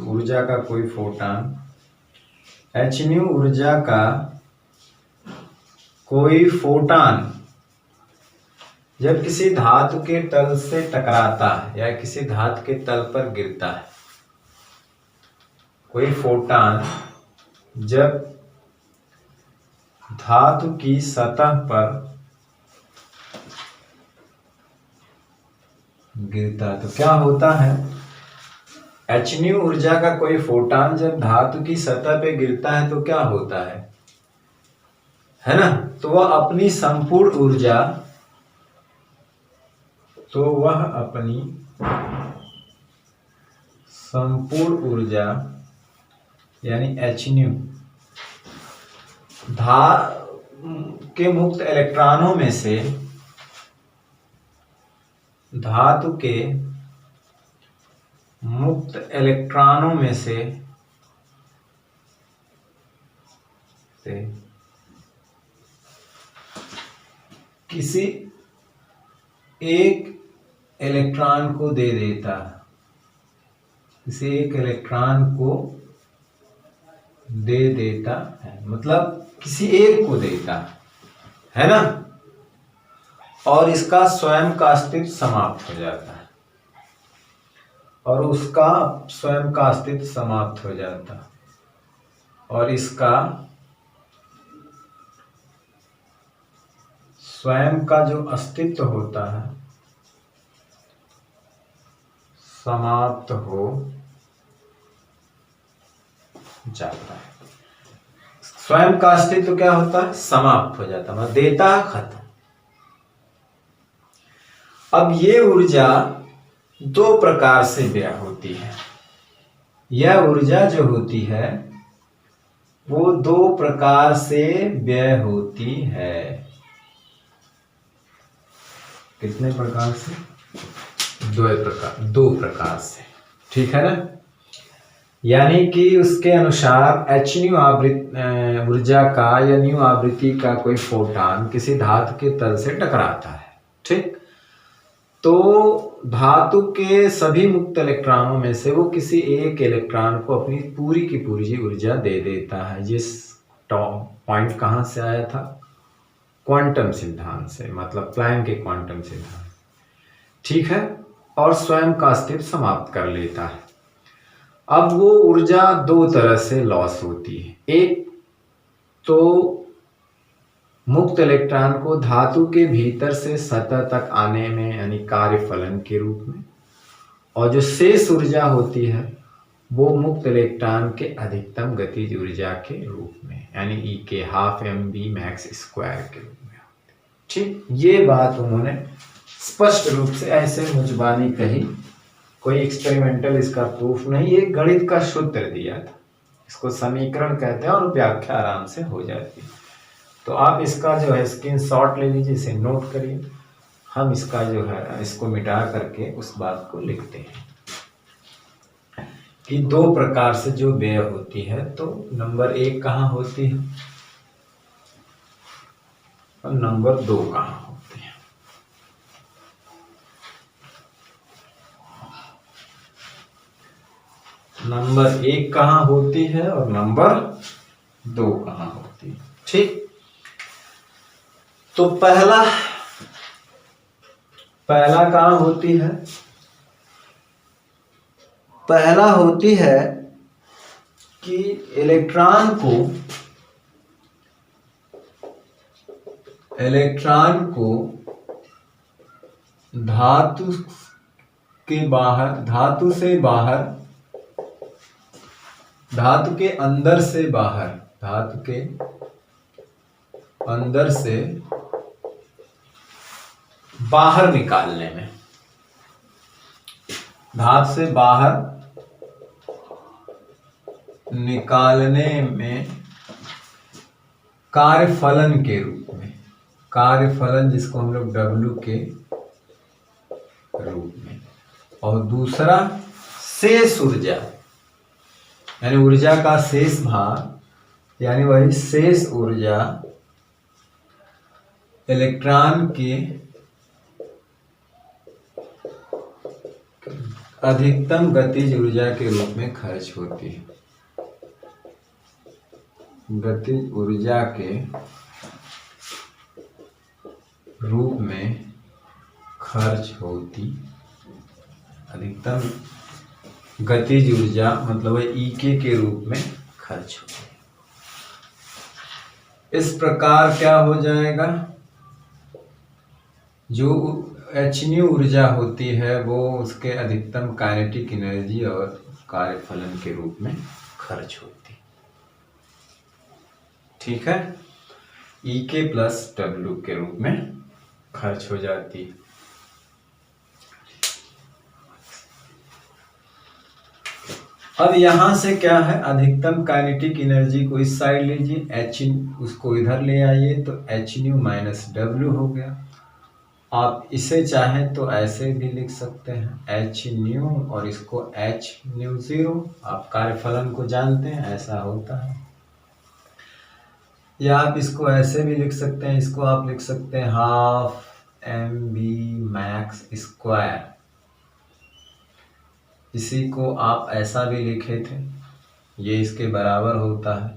ऊर्जा का कोई फोटॉन, HNu ऊर्जा का कोई फोटॉन जब किसी धातु के तल से टकराता है या किसी धातु के तल पर गिरता है, कोई फोटॉन जब धातु की सतह पर गिरता तो क्या होता है, hν ऊर्जा का कोई फोटान जब धातु की सतह पे गिरता है तो क्या होता है ना, तो वह अपनी संपूर्ण ऊर्जा, तो वह अपनी संपूर्ण ऊर्जा यानी hν के मुक्त इलेक्ट्रॉनों में से, धातु के मुक्त इलेक्ट्रॉनों में से किसी एक इलेक्ट्रॉन को दे देता, किसी एक इलेक्ट्रॉन को दे देता है, मतलब किसी एक को देता है ना, और इसका स्वयं का अस्तित्व समाप्त हो जाता है, और उसका स्वयं का अस्तित्व समाप्त हो जाता, और इसका स्वयं का जो अस्तित्व होता है समाप्त हो जाता है। स्वयं का अस्तित्व क्या होता है, समाप्त हो जाता है, मतलब देता खत्म। अब ये ऊर्जा दो प्रकार से व्यय होती है, यह ऊर्जा जो होती है वो दो प्रकार से व्यय होती है। कितने प्रकार से, दो प्रकार से, ठीक है ना। यानी कि उसके अनुसार hν ऊर्जा का या ν आवृत्ति का कोई फोटान किसी धातु के तल से टकराता है, ठीक, तो धातु के सभी मुक्त इलेक्ट्रॉनों में से वो किसी एक इलेक्ट्रॉन को अपनी पूरी की पूरी ऊर्जा दे देता है। जिस पॉइंट कहाँ से आया था, क्वांटम सिद्धांत से, मतलब प्लैंक के क्वांटम सिद्धांत, ठीक है, और स्वयं का अस्तित्व समाप्त कर लेता है। अब वो ऊर्जा दो तरह से लॉस होती है, एक तो मुक्त इलेक्ट्रॉन को धातु के भीतर से सतह तक आने में यानी कार्य फलन के रूप में, और जो शेष ऊर्जा होती है वो मुक्त इलेक्ट्रॉन के अधिकतम गतिज ऊर्जा के रूप में यानी E के हाफ mv मैक्स स्क्वायर के रूप में, ठीक। ये बात उन्होंने स्पष्ट रूप से ऐसे मुजबानी कही, कोई एक्सपेरिमेंटल इसका प्रूफ नहीं, एक गणित का सूत्र दिया था, इसको समीकरण कहते हैं और व्याख्या आराम से हो जाती है। तो आप इसका जो है स्क्रीनशॉट ले लीजिए, इसे नोट करिए, हम इसका जो है इसको मिटा करके उस बात को लिखते हैं कि दो प्रकार से जो व्यय होती है। तो नंबर 1 कहाँ होती है और नंबर 2 कहाँ होती है। नंबर 1 कहाँ होती है और नंबर 2 कहाँ होती है, ठीक। तो पहला कहाँ होती है, पहला होती है कि इलेक्ट्रॉन को धातु के बाहर, धातु से बाहर, धातु के अंदर से बाहर, धातु के अंदर से बाहर निकालने में, धातु से बाहर निकालने में कार्यफलन के रूप में, कार्यफलन जिसको हम लोग W के रूप में, और दूसरा शेष ऊर्जा यानी ऊर्जा का शेष भाग यानी वही शेष ऊर्जा इलेक्ट्रॉन के अधिकतम गतिज ऊर्जा के रूप में खर्च होती है, गतिज ऊर्जा के रूप में खर्च होती, अधिकतम गतिज ऊर्जा मतलब E के रूप में खर्च होती। इस प्रकार क्या हो जाएगा, जो hν ऊर्जा होती है वो उसके अधिकतम काइनेटिक एनर्जी और कार्यफलन के रूप में खर्च होती। ठीक है, EK प्लस W के रूप में खर्च हो जाती। अब यहां से क्या है, अधिकतम काइनेटिक एनर्जी को इस साइड लीजिए, H उसको इधर ले आइए तो hν माइनस W हो गया। आप इसे चाहें तो ऐसे भी लिख सकते हैं hν और इसको hν0। आप कार्यफलन को जानते हैं, ऐसा होता है। या आप इसको ऐसे भी लिख सकते हैं, इसको आप लिख सकते हैं हाफ mv मैक्स स्क्वायर। इसी को आप ऐसा भी लिखे थे, ये इसके बराबर होता है,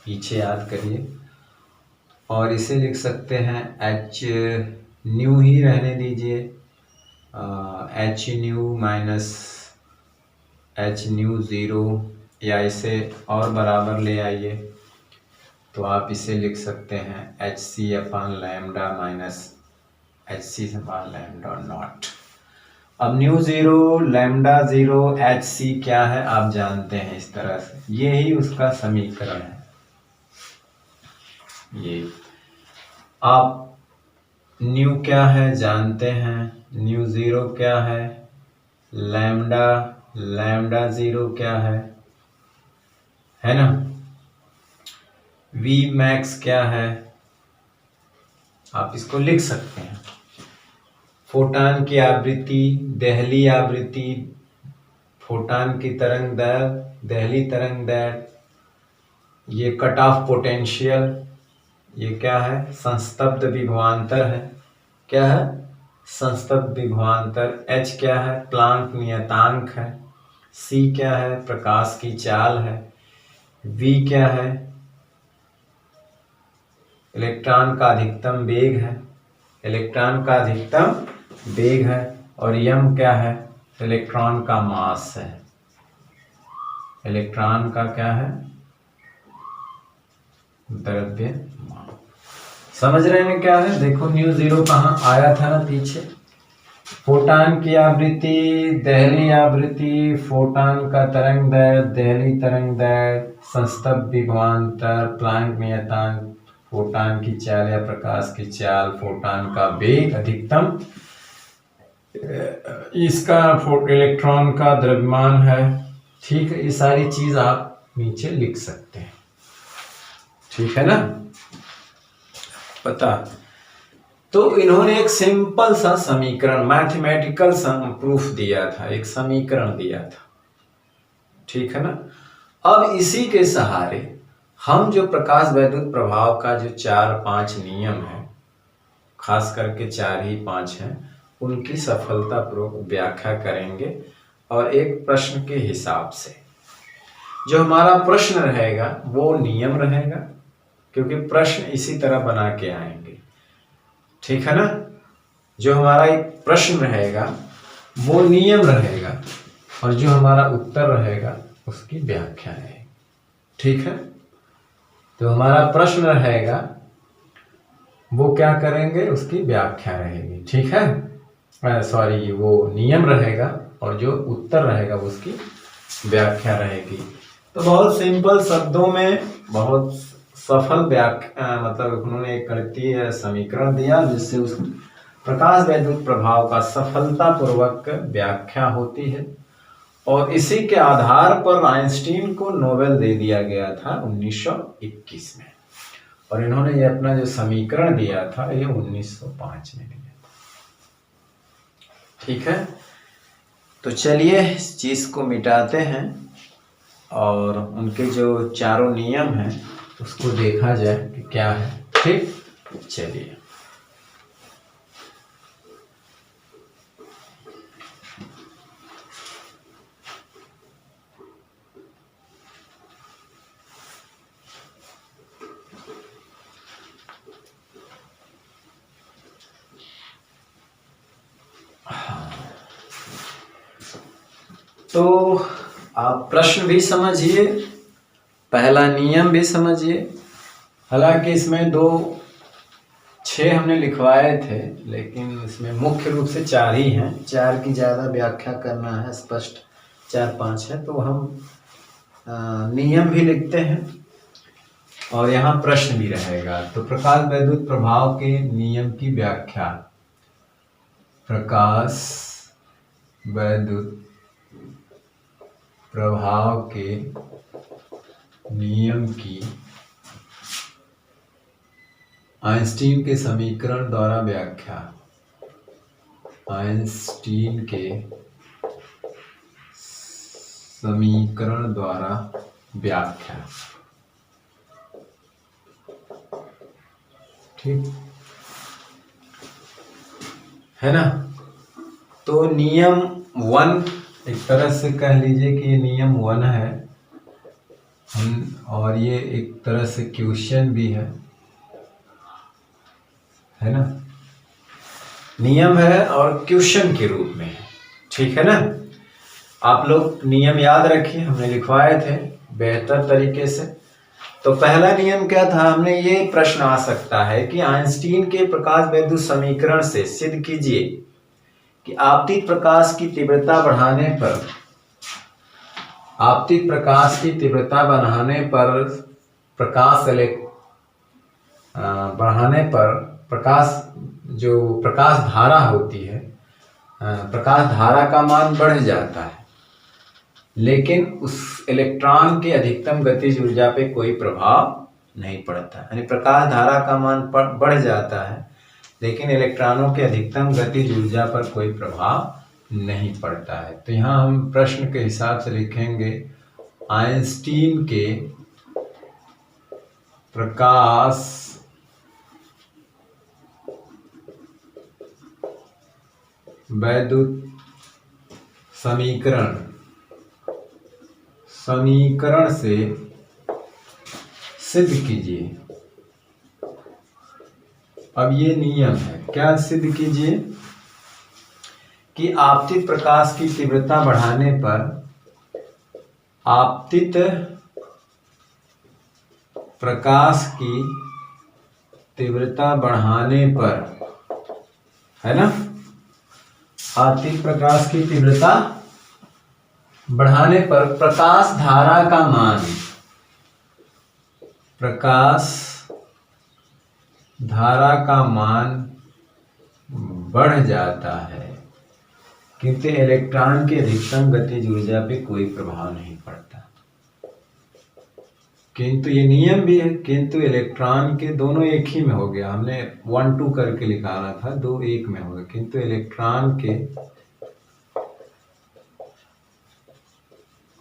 पीछे याद करिए। और इसे लिख सकते हैं hν ही रहने दीजिए, hν माइनस hν0, या इसे और बराबर ले आइए तो आप इसे लिख सकते हैं hc upon lambda minus hc upon lambda naught. अब ν0 लैम्डा 0 hc क्या है आप जानते हैं, इस तरह से ये ही उसका समीकरण है। ये आप न्यू क्या है जानते हैं, ν0 क्या है, लैम्डा 0 क्या है ना, V मैक्स क्या है, आप इसको लिख सकते हैं। फोटान की आवृत्ति, देहली आवृत्ति, फोटान की तरंग दर, देहली तरंग दर, ये कट ऑफ पोटेंशियल, ये क्या है, संस्तब्ध विभवांतर है। क्या है, संस्तब्ध विभवांतर। H क्या है, प्लांक नियतांक है। C क्या है, प्रकाश की चाल है। V क्या है, इलेक्ट्रॉन का अधिकतम वेग है, इलेक्ट्रॉन का अधिकतम वेग है। और m क्या है, इलेक्ट्रॉन का मास है, इलेक्ट्रॉन का क्या है, द्रव्यमान। समझ रहे हैं क्या है, देखो ν0 कहाँ आया था ना पीछे। फोटान की आवृत्ति, देहली आवृत्ति, फोटान का तरंग दैर्घ्य, देहली तरंग दैर्घ्य, संस्तब्ध विभवांतर, प्लांक नियतांक, फोटान की चाल या प्रकाश की चाल, फोटान का वेग अधिकतम, इसका इलेक्ट्रॉन का द्रव्यमान है। ठीक है, ये सारी चीज आप नीचे लिख सकते हैं। ठीक है ना, पता। तो इन्होंने एक सिंपल सा समीकरण, मैथमेटिकल प्रूफ दिया था, एक समीकरण दिया था। ठीक है ना। अब इसी के सहारे हम जो प्रकाश वैद्युत प्रभाव का जो 4-5 नियम है, खास करके 4 ही 5 हैं, उनकी सफलतापूर्वक व्याख्या करेंगे। और एक प्रश्न के हिसाब से जो हमारा प्रश्न रहेगा वो नियम रहेगा, क्योंकि प्रश्न इसी तरह बना के आएंगे। ठीक है ना, जो हमारा एक प्रश्न रहेगा वो नियम रहेगा और जो हमारा उत्तर रहेगा उसकी व्याख्या रहेगी। ठीक है, तो हमारा प्रश्न रहेगा वो क्या करेंगे, उसकी व्याख्या रहेगी। ठीक है, सॉरी, वो नियम रहेगा और जो उत्तर रहेगा उसकी व्याख्या रहेगी। तो बहुत सिंपल शब्दों में बहुत सफल व्याख्या, मतलब उन्होंने एक गणितीय समीकरण दिया जिससे उस प्रकाश वैद्युत प्रभाव का सफलतापूर्वक व्याख्या होती है। और इसी के आधार पर आइंस्टीन को नोबेल दे दिया गया था 1921 में, और इन्होंने ये अपना जो समीकरण दिया था ये 1905 में दिया था। ठीक है, तो चलिए इस चीज को मिटाते हैं और उनके जो चारों नियम हैं उसको देखा जाए कि क्या है। ठीक, चलिए। तो आप प्रश्न भी समझिए, पहला नियम भी समझिए हालांकि इसमें 6 हमने लिखवाए थे, लेकिन इसमें मुख्य रूप से 4 ही हैं। 4 की ज़्यादा व्याख्या करना है, स्पष्ट 4-5 है, तो हम नियम भी लिखते हैं और यहाँ प्रश्न भी रहेगा। तो प्रकाश वैद्युत प्रभाव के नियम की व्याख्या। प्रकाश वैद्युत प्रभाव के नियम की आइंस्टीन के समीकरण द्वारा व्याख्या। आइंस्टीन के समीकरण द्वारा व्याख्या। ठीक है ना। तो नियम 1 एक तरह से कह लीजिए कि ये नियम 1 है, और ये एक तरह से क्वेश्चन भी है ना। नियम है और क्वेश्चन के रूप में है, ठीक है ना। आप लोग नियम याद रखिए, हमने लिखवाए थे बेहतर तरीके से। तो पहला नियम क्या था, हमने ये प्रश्न आ सकता है कि आइंस्टीन के प्रकाश वैद्युत समीकरण से सिद्ध कीजिए कि आपतित प्रकाश की तीव्रता बढ़ाने पर जो प्रकाश धारा होती है, प्रकाश धारा का मान बढ़ जाता है, लेकिन उस इलेक्ट्रॉन के अधिकतम गतिज ऊर्जा पे कोई प्रभाव नहीं पड़ता। यानी प्रकाश धारा का मान बढ़ जाता है, लेकिन इलेक्ट्रॉनों के अधिकतम गतिज ऊर्जा पर कोई प्रभाव नहीं पड़ता है। तो यहाँ हम प्रश्न के हिसाब से लिखेंगे, आइंस्टीन के प्रकाश वैद्युत समीकरण से सिद्ध कीजिए। अब ये नियम है, क्या सिद्ध कीजिए कि आपतित प्रकाश की तीव्रता बढ़ाने पर आपतित प्रकाश की तीव्रता बढ़ाने पर, है ना, आपतित प्रकाश की तीव्रता बढ़ाने पर प्रकाश धारा का मान बढ़ जाता है, किंतु इलेक्ट्रॉन की अधिकतम गतिज ऊर्जा पे कोई प्रभाव नहीं पड़ता। किंतु ये नियम भी है, किंतु इलेक्ट्रॉन के दोनों एक ही में हो गया, हमने 1-2 करके निकाला था, 2 एक में हो गया, किंतु इलेक्ट्रॉन के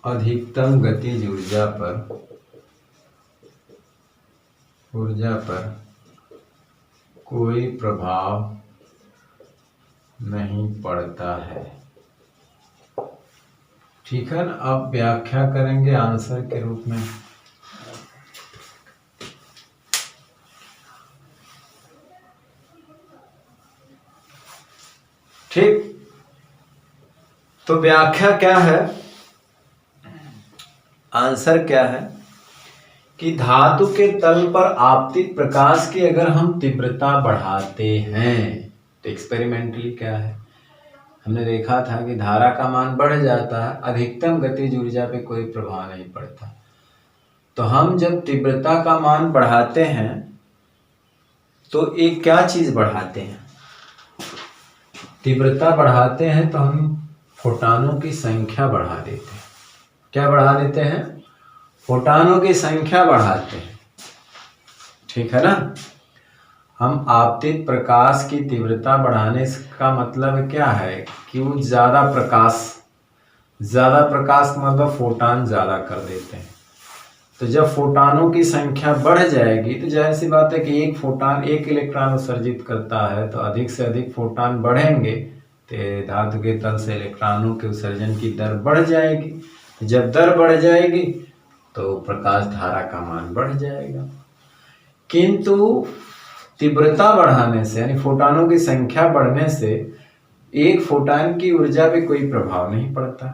अधिकतम गतिज ऊर्जा पर कोई प्रभाव नहीं पड़ता है। ठीक है ना। अब व्याख्या करेंगे आंसर के रूप में। ठीक, तो व्याख्या क्या है, आंसर क्या है कि धातु के तल पर आपतित प्रकाश की अगर हम तीव्रता बढ़ाते हैं, तो एक्सपेरिमेंटली क्या है, हमने देखा था कि धारा का मान बढ़ जाता है, अधिकतम गतिज ऊर्जा पे कोई प्रभाव नहीं पड़ता। तो हम जब तीव्रता का मान बढ़ाते हैं तो एक क्या चीज बढ़ाते हैं, तीव्रता बढ़ाते हैं तो हम फोटानों की संख्या बढ़ा देते हैं। क्या बढ़ा देते हैं, फोटानों की संख्या बढ़ाते हैं। ठीक है ना। हम आपतित प्रकाश की तीव्रता बढ़ाने का मतलब क्या है कि वो ज्यादा प्रकाश मतलब फोटान ज्यादा कर देते हैं। तो जब फोटानों की संख्या बढ़ जाएगी तो जाहिर सी बात है कि एक इलेक्ट्रॉन उत्सर्जित करता है, तो अधिक से अधिक फोटान बढ़ेंगे तो धातु के तल से इलेक्ट्रॉनों के उत्सर्जन की दर बढ़ जाएगी। जब दर बढ़ जाएगी तो प्रकाश धारा का मान बढ़ जाएगा। किंतु तीव्रता बढ़ाने से, यानी फोटानों की संख्या बढ़ने से, एक फोटान की ऊर्जा पे कोई प्रभाव नहीं पड़ता।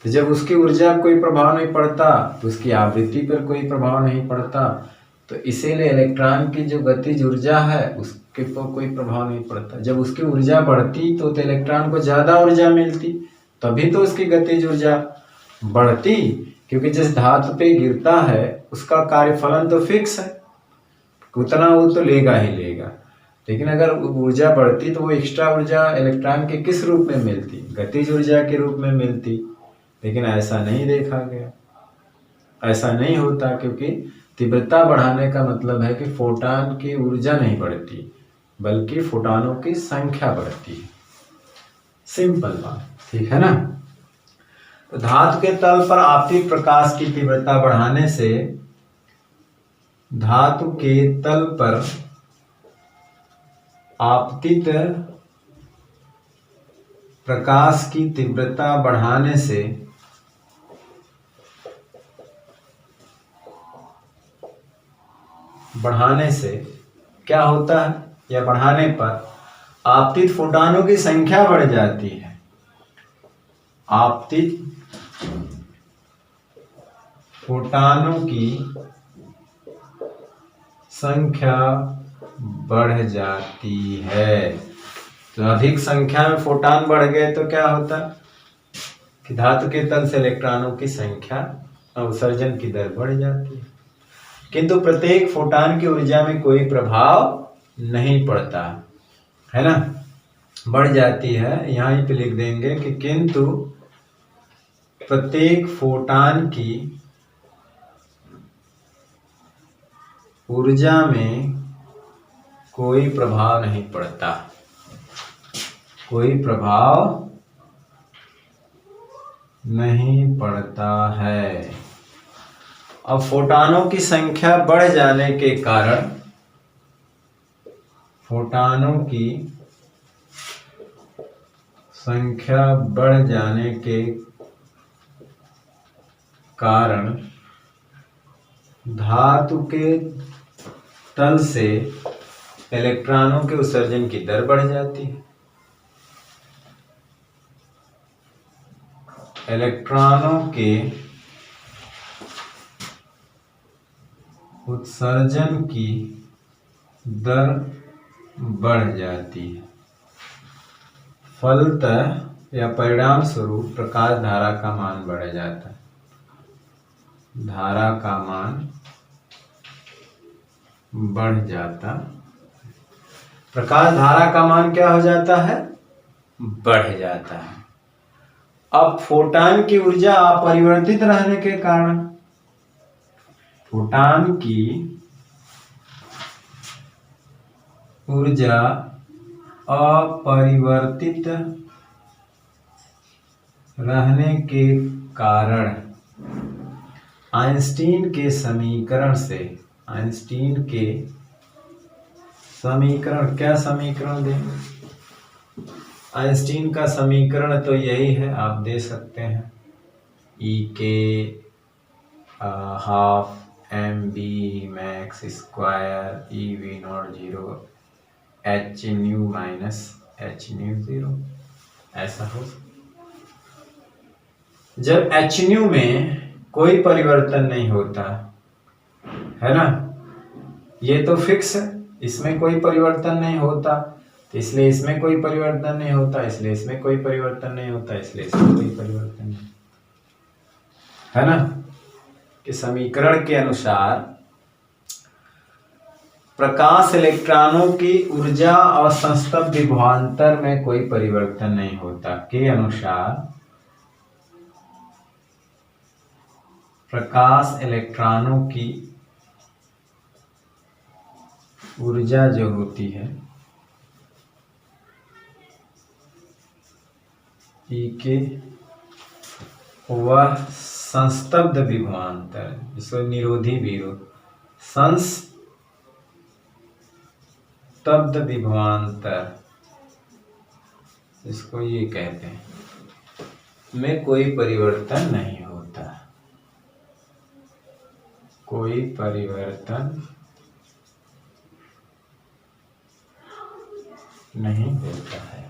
तो जब उसकी ऊर्जा कोई प्रभाव नहीं पड़ता तो उसकी आवृत्ति पर कोई प्रभाव नहीं पड़ता, तो इसीलिए इलेक्ट्रॉन की जो गतिज ऊर्जा है उसके पर कोई प्रभाव नहीं पड़ता। जब उसकी ऊर्जा बढ़ती तो इलेक्ट्रॉन को ज़्यादा ऊर्जा मिलती, तभी तो उसकी गतिज ऊर्जा बढ़ती, क्योंकि जिस धातु पे गिरता है उसका कार्यफलन तो फिक्स है, उतना वो तो लेगा ही लेगा। लेकिन अगर ऊर्जा बढ़ती तो वो एक्स्ट्रा ऊर्जा इलेक्ट्रॉन के किस रूप में मिलती? गतिज ऊर्जा के रूप में मिलती। लेकिन ऐसा नहीं देखा गया, ऐसा नहीं होता, क्योंकि तीव्रता बढ़ाने का मतलब है कि फोटॉन की ऊर्जा नहीं बढ़ती बल्कि फोटॉनों की संख्या बढ़ती है। सिंपल बात, ठीक है ना। तो धातु के तल पर आपतित प्रकाश की तीव्रता बढ़ाने से धातु के तल पर आपतित प्रकाश की तीव्रता बढ़ाने से क्या होता है, या बढ़ाने पर आपतित फोटॉनों की संख्या बढ़ जाती है। आपतित फोटॉनों की संख्या बढ़ जाती है। तो अधिक संख्या में फोटॉन बढ़ गए तो क्या होता कि धातु के तल से इलेक्ट्रॉनों की संख्या, उत्सर्जन की दर बढ़ जाती है। किंतु प्रत्येक फोटॉन की ऊर्जा में कोई प्रभाव नहीं पड़ता, है ना। बढ़ जाती है, यहीं पे लिख देंगे कि किंतु प्रत्येक फोटॉन की ऊर्जा में कोई प्रभाव नहीं पड़ता, कोई प्रभाव नहीं पड़ता है। अब फोटॉनों की संख्या बढ़ जाने के कारण, फोटॉनों की संख्या बढ़ जाने के कारण धातु के तल से इलेक्ट्रॉनों के उत्सर्जन की दर बढ़ जाती है। इलेक्ट्रॉनों के उत्सर्जन की दर बढ़ जाती है। फलतः या परिणाम स्वरूप प्रकाश धारा का मान बढ़ जाता है। धारा का मान बढ़ जाता, प्रकाश धारा का मान क्या हो जाता है? बढ़ जाता है। अब फोटॉन की ऊर्जा अपरिवर्तित रहने के कारण, फोटॉन की ऊर्जा अपरिवर्तित रहने के कारण आइंस्टीन के समीकरण से, आइंस्टीन के समीकरण, क्या समीकरण देंगे? आइंस्टीन का समीकरण तो यही है, आप दे सकते हैं, E K half M B max square E V nought zero H nu minus H nu zero, ऐसा हो। जब एच न्यू में कोई परिवर्तन नहीं होता है ना, ये तो फिक्स है, इसमें कोई परिवर्तन नहीं होता, तो इसलिए इसमें कोई परिवर्तन नहीं होता, इसलिए इसमें कोई परिवर्तन नहीं होता, इसलिए इसमें कोई परिवर्तन नहीं, है ना। कि समीकरण के अनुसार प्रकाश इलेक्ट्रॉनों की ऊर्जा और संस्तब्ध विभवांतर में कोई परिवर्तन नहीं होता के अनुसार प्रकाश इलेक्ट्रॉनों की ऊर्जा जो होती है ई के, वह संस्तब्ध विभवांतर, इसको निरोधी विरोध, संस्तब्ध विभवांतर इसको ये कहते हैं, में कोई परिवर्तन नहीं होता, कोई परिवर्तन नहीं होता है।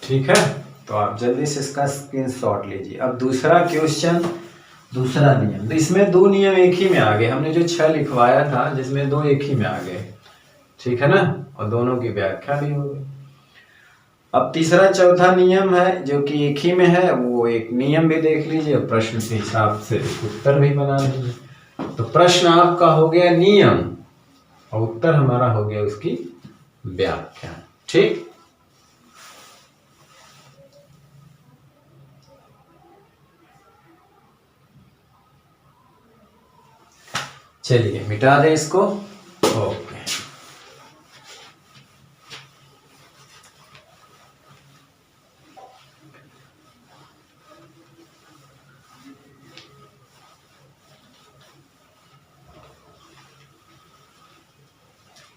ठीक है, तो आप जल्दी से इसका स्क्रीनशॉट लीजिए। अब दूसरा दूसरा नियम, तो इसमें दो नियम एक ही में आ गए। हमने जो 6 लिखवाया था जिसमें दो एक ही में आ गए, ठीक है ना, और दोनों की व्याख्या भी हो गई। अब तीसरा चौथा नियम है जो कि एक ही में है, वो एक नियम भी देख लीजिए, प्रश्न के हिसाब से उत्तर भी बना लीजिए। तो प्रश्न आपका हो गया नियम और उत्तर हमारा हो गया उसकी व्याख्या। ठीक, चलिए मिटा दें इसको। ओके,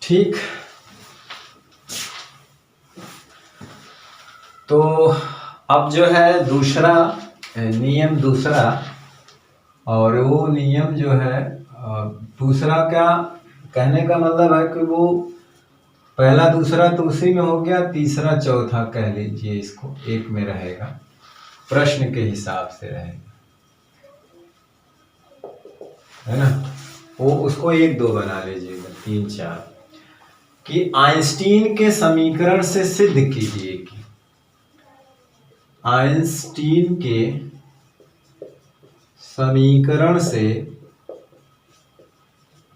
ठीक, तो अब जो है दूसरा नियम दूसरा, और वो नियम जो है दूसरा, क्या कहने का मतलब है कि वो पहला दूसरा तो उसी में हो गया, तीसरा चौथा कह लीजिए इसको, एक में रहेगा, प्रश्न के हिसाब से रहेगा, है ना। वो उसको 1 2 बना लीजिएगा, 3 4, कि आइंस्टीन के समीकरण से सिद्ध कीजिए कि आइंस्टीन के समीकरण से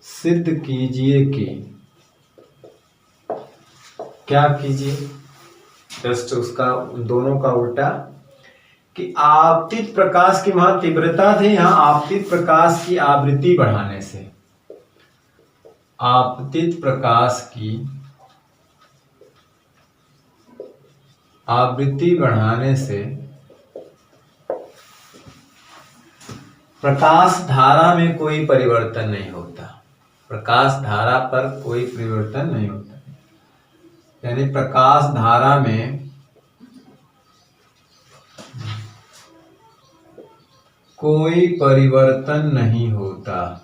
सिद्ध कीजिए कि, क्या कीजिए, जस्ट उसका दोनों का उल्टा, कि आपतित प्रकाश की वहां तीव्रता थी, यहां आपतित प्रकाश की आवृत्ति बढ़ाने से, आपतित प्रकाश की आवृत्ति बढ़ाने से प्रकाश धारा में कोई परिवर्तन नहीं होता, प्रकाश धारा पर कोई परिवर्तन नहीं होता, यानी प्रकाश धारा में कोई परिवर्तन नहीं होता,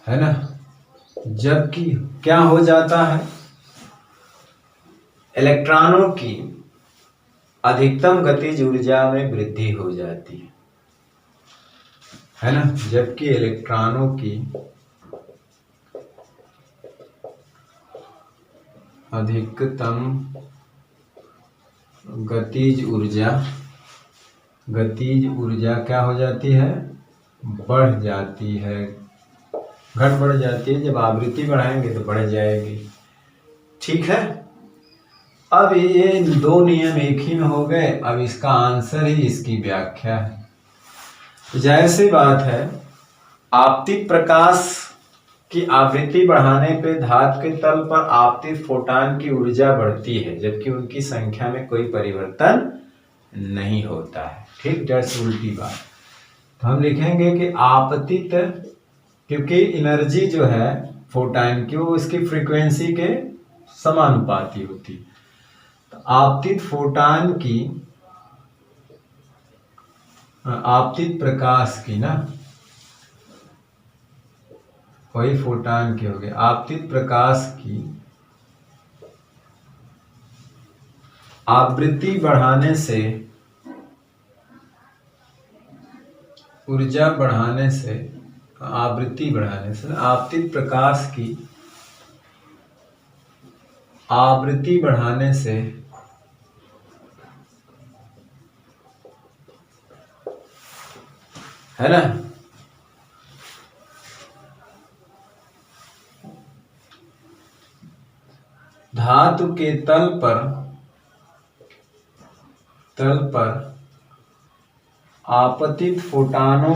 है ना। जबकि क्या हो जाता है, इलेक्ट्रॉनों की अधिकतम गतिज ऊर्जा में वृद्धि हो जाती है ना, जबकि इलेक्ट्रॉनों की अधिकतम गतिज ऊर्जा क्या हो जाती है, बढ़ जाती है, घट बढ़ जाती है। जब आवृत्ति बढ़ाएंगे तो बढ़ जाएगी, ठीक है। अब ये दो नियम एक ही में हो गए, अब इसका आंसर ही इसकी व्याख्या है। जाहिर सी बात है, आपतित प्रकाश की आवृत्ति बढ़ाने पे धातु के तल पर आपतित फोटान की ऊर्जा बढ़ती है, जबकि उनकी संख्या में कोई परिवर्तन नहीं होता है। ठीक, जस्ट उल्टी बात। तो हम लिखेंगे कि आपतित, क्योंकि एनर्जी जो है फोटान की वो इसकी फ्रीक्वेंसी के समानुपाती होती है, तो आपतित फोटान की, आपतित प्रकाश की ना, वही फोटान की हो गई, आपतित प्रकाश की आवृत्ति बढ़ाने से, ऊर्जा बढ़ाने से, आवृत्ति बढ़ाने से, आपतित प्रकाश की आवृत्ति बढ़ाने से है ना, धातु के तल पर आपतित फोटानों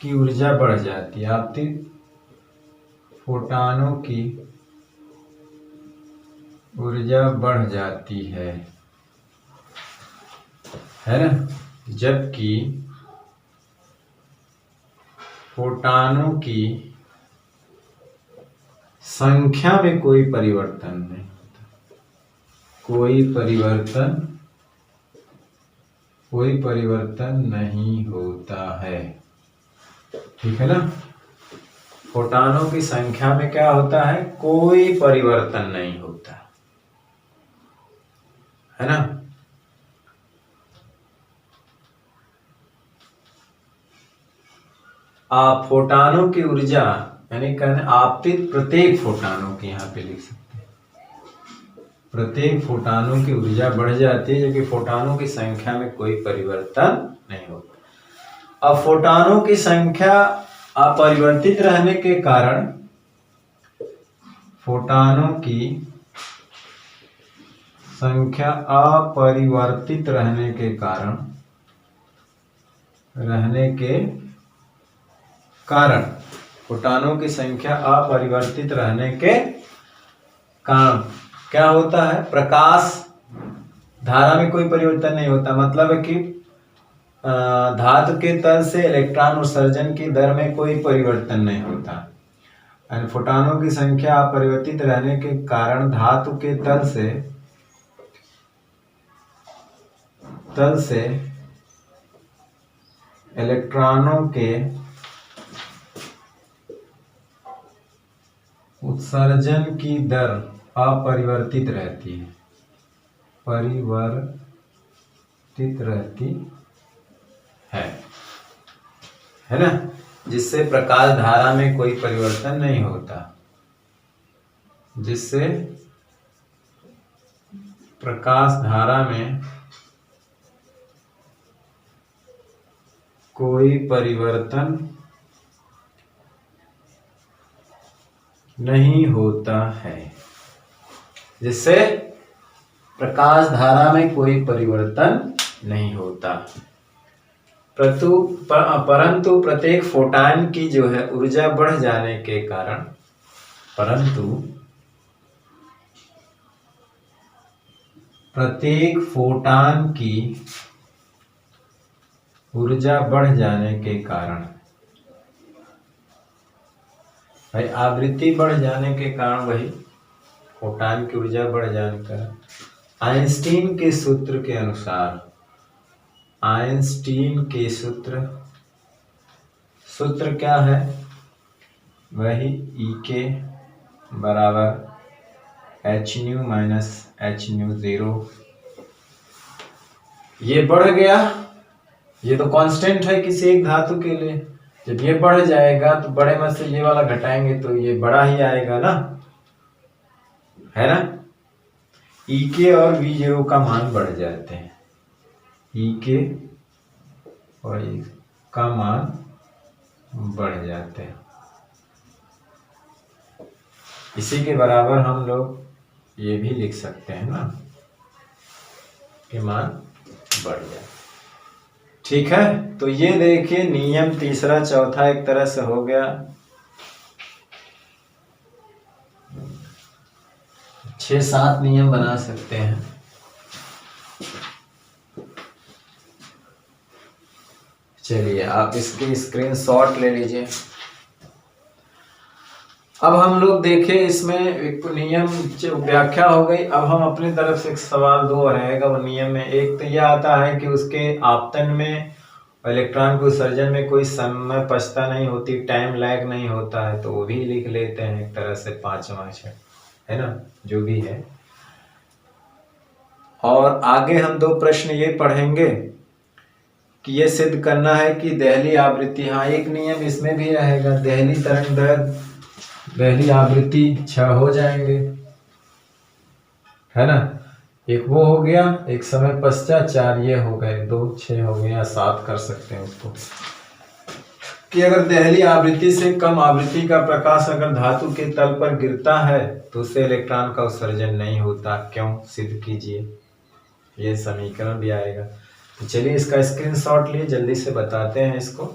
की ऊर्जा बढ़ जाती है, आपतित फोटानों की ऊर्जा बढ़ जाती है ना, जबकि फोटानों की संख्या में कोई परिवर्तन नहीं होता, कोई परिवर्तन नहीं होता है, ठीक है ना। फोटानों की संख्या में क्या होता है, कोई परिवर्तन नहीं होता है ना। फोटानों की ऊर्जा, यानी कहने आपतित प्रत्येक फोटानों की, यहाँ पे लिख सकते हैं प्रत्येक फोटानों की ऊर्जा बढ़ जाती है, जबकि फोटानों की संख्या में कोई परिवर्तन नहीं होता। अब फोटानों की संख्या अपरिवर्तित रहने के कारण, फोटानों की संख्या अपरिवर्तित रहने के कारण फोटानों की संख्या अपरिवर्तित रहने के कारण क्या होता है, प्रकाश धारा में कोई परिवर्तन नहीं होता। मतलब है कि धातु के तल से इलेक्ट्रॉन उत्सर्जन की दर में कोई परिवर्तन नहीं होता। फोटानों की संख्या अपरिवर्तित रहने के कारण धातु के तल से इलेक्ट्रॉनों के उत्सर्जन की दर अपरिवर्तित रहती है ना, जिससे प्रकाश धारा में कोई परिवर्तन नहीं होता, जिससे प्रकाश धारा में कोई परिवर्तन नहीं होता है, जिससे प्रकाश धारा में कोई परिवर्तन नहीं होता। परंतु प्रत्येक फोटान की जो है ऊर्जा बढ़ जाने के कारण, प्रत्येक फोटान की ऊर्जा बढ़ जाने के कारण, भाई आवृत्ति बढ़ जाने के कारण, वही फोटान की ऊर्जा बढ़ जाने के कारण आइंस्टीन के सूत्र के अनुसार, आइंस्टीन के सूत्र क्या है, वही E के बराबर h new minus h new 0। ये बढ़ गया, ये तो कांस्टेंट है किसी एक धातु के लिए। जब ये बढ़ जाएगा तो बड़े में से ये वाला घटाएंगे तो ये बड़ा ही आएगा ना, है ना। E के और V0 का मान बढ़ जाते हैं, E के और E का मान बढ़ जाते हैं। इसी के बराबर हम लोग ये भी लिख सकते हैं ना, कि मान बढ़ जाए। ठीक है, तो ये देखिए नियम तीसरा चौथा एक तरह से हो गया। 6-7 नियम बना सकते हैं। चलिए आप इसकी स्क्रीनशॉट ले लीजिए। अब हम लोग देखें इसमें एक नियम व्याख्या हो गई। अब हम अपनी तरफ से एक सवाल 2 रहेगा वो नियम में। एक तो यह आता है कि उसके आपतन में इलेक्ट्रॉन के उत्सर्जन में कोई समय पछता नहीं होती, टाइम लैग नहीं होता है, तो वो भी लिख लेते हैं एक तरह से 5वां है ना, जो भी है। और आगे हम 2 प्रश्न ये पढ़ेंगे कि ये सिद्ध करना है कि देहली आवृत्ति, हाँ एक नियम इसमें भी रहेगा, देहली तरंग दैर्घ्य देहली आवृत्ति 6 हो जाएंगे, है ना। एक वो हो गया, एक समय पश्चात 4 ये हो गए, 2 6 हो गए, या 7 कर सकते हैं उसको। कि अगर देहली आवृत्ति से कम आवृत्ति का प्रकाश अगर धातु के तल पर गिरता है तो उससे इलेक्ट्रॉन का उत्सर्जन नहीं होता, क्यों, सिद्ध कीजिए। ये समीकरण भी आएगा। तो चलिए इसका स्क्रीनशॉट लिए जल्दी से बताते हैं इसको।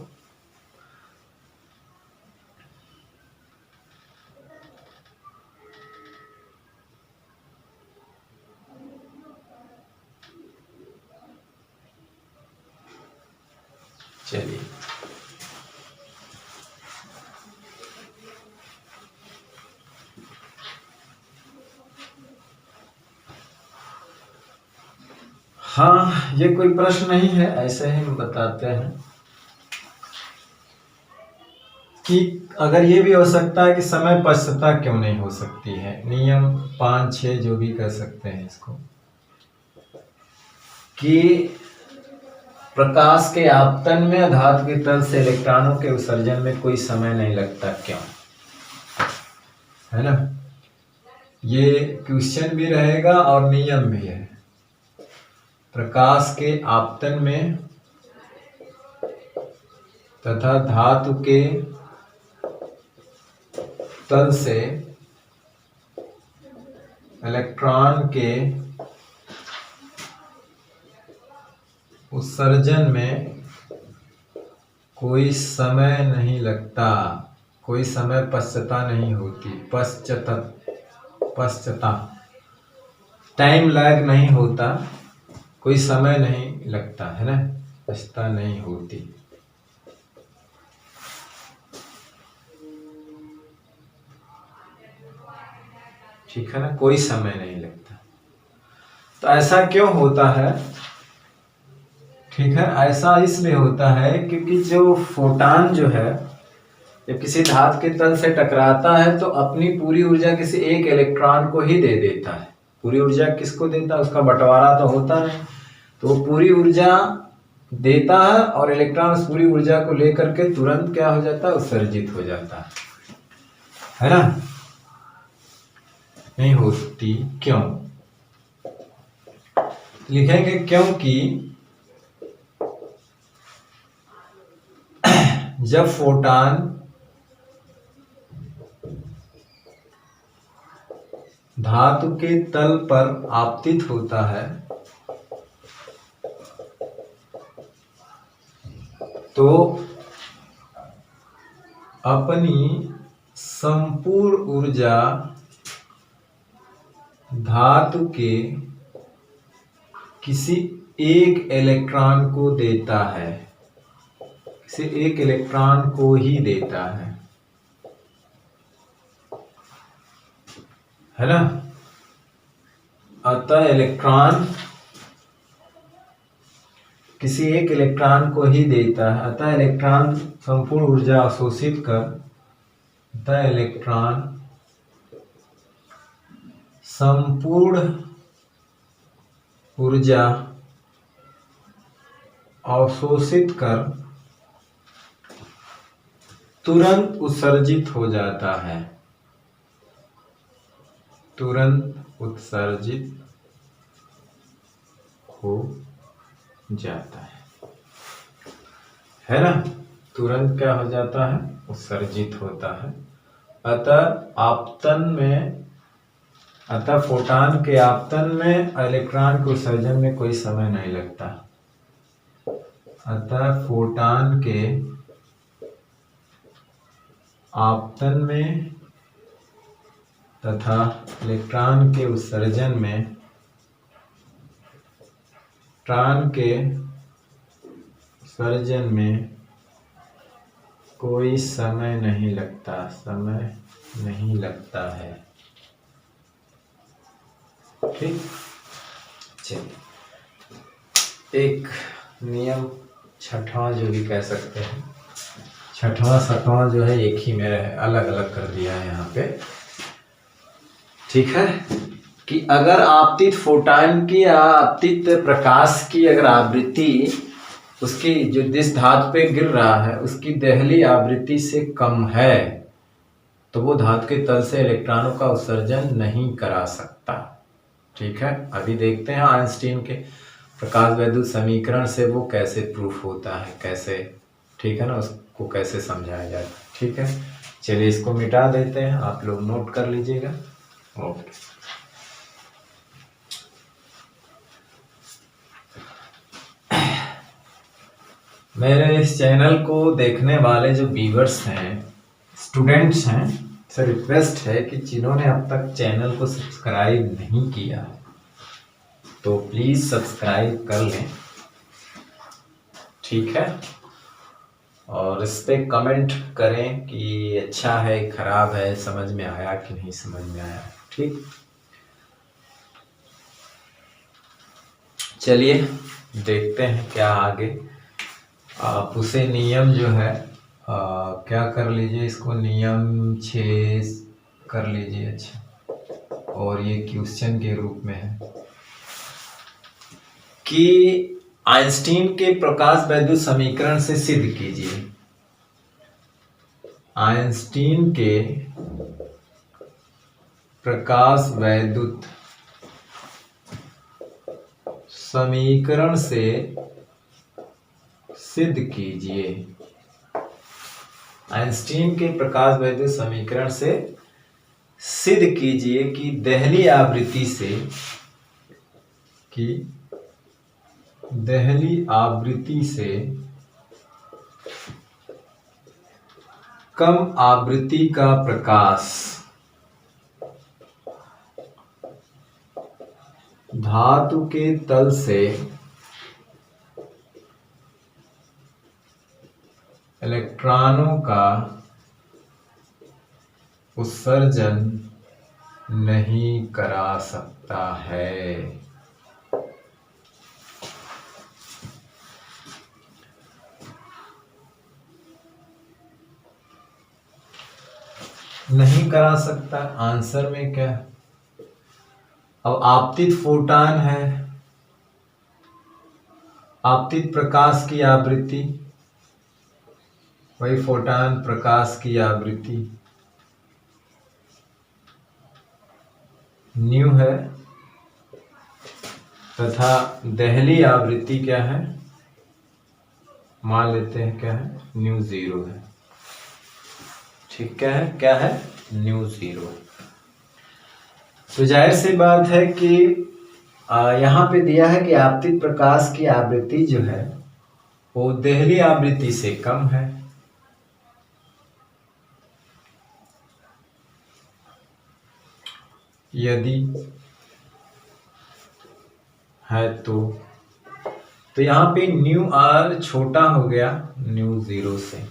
चलिए हाँ, ये कोई प्रश्न नहीं है, ऐसे ही हम बताते हैं कि अगर ये भी हो सकता है कि समय पश्चता क्यों नहीं हो सकती है। नियम 5-6 जो भी कर सकते हैं इसको, कि प्रकाश के आपतन में धातु के तल से इलेक्ट्रॉनों के उत्सर्जन में कोई समय नहीं लगता, क्यों? है ना, ये क्वेश्चन भी रहेगा और नियम भी है। प्रकाश के आपतन में तथा धातु के तल से इलेक्ट्रॉन के उत्सर्जन में कोई समय नहीं लगता, कोई समय पश्चता नहीं होती, पश्चता टाइम लैग नहीं होता, कोई समय नहीं लगता, है ना, पश्चता नहीं होती। ठीक है ना, कोई समय नहीं लगता। तो ऐसा क्यों होता है? ठीक है, ऐसा इसलिए होता है क्योंकि जो फोटान जो है जब किसी धातु के तल से टकराता है तो अपनी पूरी ऊर्जा किसी एक इलेक्ट्रॉन को ही दे देता है। पूरी ऊर्जा किसको देता है? उसका बंटवारा तो होता नहीं, तो वो पूरी ऊर्जा देता है और इलेक्ट्रॉन उस पूरी ऊर्जा को लेकर के तुरंत क्या हो जाता है? उत्सर्जित हो जाता है ना। नहीं होती, क्यों? लिखेंगे क्योंकि जब फोटान धातु के तल पर आपतित होता है तो अपनी संपूर्ण ऊर्जा धातु के किसी एक इलेक्ट्रॉन को देता है, किसी एक इलेक्ट्रॉन को ही देता है ना। अतः इलेक्ट्रॉन किसी एक इलेक्ट्रॉन को ही देता है, अतः इलेक्ट्रॉन संपूर्ण ऊर्जा अवशोषित कर, अतः इलेक्ट्रॉन संपूर्ण ऊर्जा अवशोषित कर तुरंत उत्सर्जित हो जाता है, तुरंत उत्सर्जित हो जाता है ना। तुरंत क्या हो जाता है? उत्सर्जित होता है। अतः आपतन में, अतः फोटान के आपतन में इलेक्ट्रॉन के उत्सर्जन में कोई समय नहीं लगता। अतः फोटान के आपतन में तथा इलेक्ट्रॉन के उत्सर्जन में, इलेक्ट्रॉन के उत्सर्जन में कोई समय नहीं लगता, समय नहीं लगता है। ठीक, चलिए एक नियम छठवां जो भी कह सकते हैं, छठवां सातवां जो है एक ही में अलग अलग कर दिया है यहाँ पे। ठीक है, कि अगर आपतित फोटान की या आपतित प्रकाश की अगर आवृत्ति उसकी जो जिस धातु पे गिर रहा है उसकी देहली आवृत्ति से कम है तो वो धातु के तल से इलेक्ट्रॉनों का उत्सर्जन नहीं करा सकता। ठीक है, अभी देखते हैं आइंस्टीन के प्रकाश वैद्युत समीकरण से वो कैसे प्रूफ होता है, कैसे, ठीक है ना, उसको कैसे समझाया जाता है। ठीक है, चलिए इसको मिटा देते हैं, आप लोग नोट कर लीजिएगा। ओके, मेरे इस चैनल को देखने वाले जो व्यूअर्स हैं, स्टूडेंट्स हैं, से रिक्वेस्ट है कि जिन्होंने अब तक चैनल को सब्सक्राइब नहीं किया तो प्लीज़ सब्सक्राइब कर लें। ठीक है, और इस पे कमेंट करें कि अच्छा है, खराब है, समझ में आया कि नहीं समझ में आया। ठीक, चलिए देखते हैं क्या आगे। आप उसे नियम जो है क्या कर लीजिए, इसको नियम 6 कर लीजिए। अच्छा, और ये क्वेश्चन के रूप में है कि आइंस्टीन के प्रकाश वैद्युत समीकरण से सिद्ध कीजिए। आइंस्टीन के प्रकाश वैद्युत समीकरण से सिद्ध कीजिए। आइंस्टीन के प्रकाश वैद्युत समीकरण से सिद्ध कीजिए कि देहली आवृत्ति से कम आवृत्ति का प्रकाश धातु के तल से इलेक्ट्रॉनों का उत्सर्जन नहीं करा सकता है। नहीं करा सकता, आंसर में क्या? अब आपतित फोटान है, आपतित प्रकाश की आवृत्ति, वही फोटान प्रकाश की आवृत्ति न्यू है, तथा देहली आवृत्ति क्या है, मान लेते हैं क्या है, न्यू 0 है। ठीक क्या है न्यू 0 है। तो जाहिर सी बात है कि यहाँ पे दिया है कि आपतित प्रकाश की आवृत्ति जो है वो देहली आवृत्ति से कम है। यदि है तो यहाँ पे न्यू आर छोटा हो गया न्यू 0 से।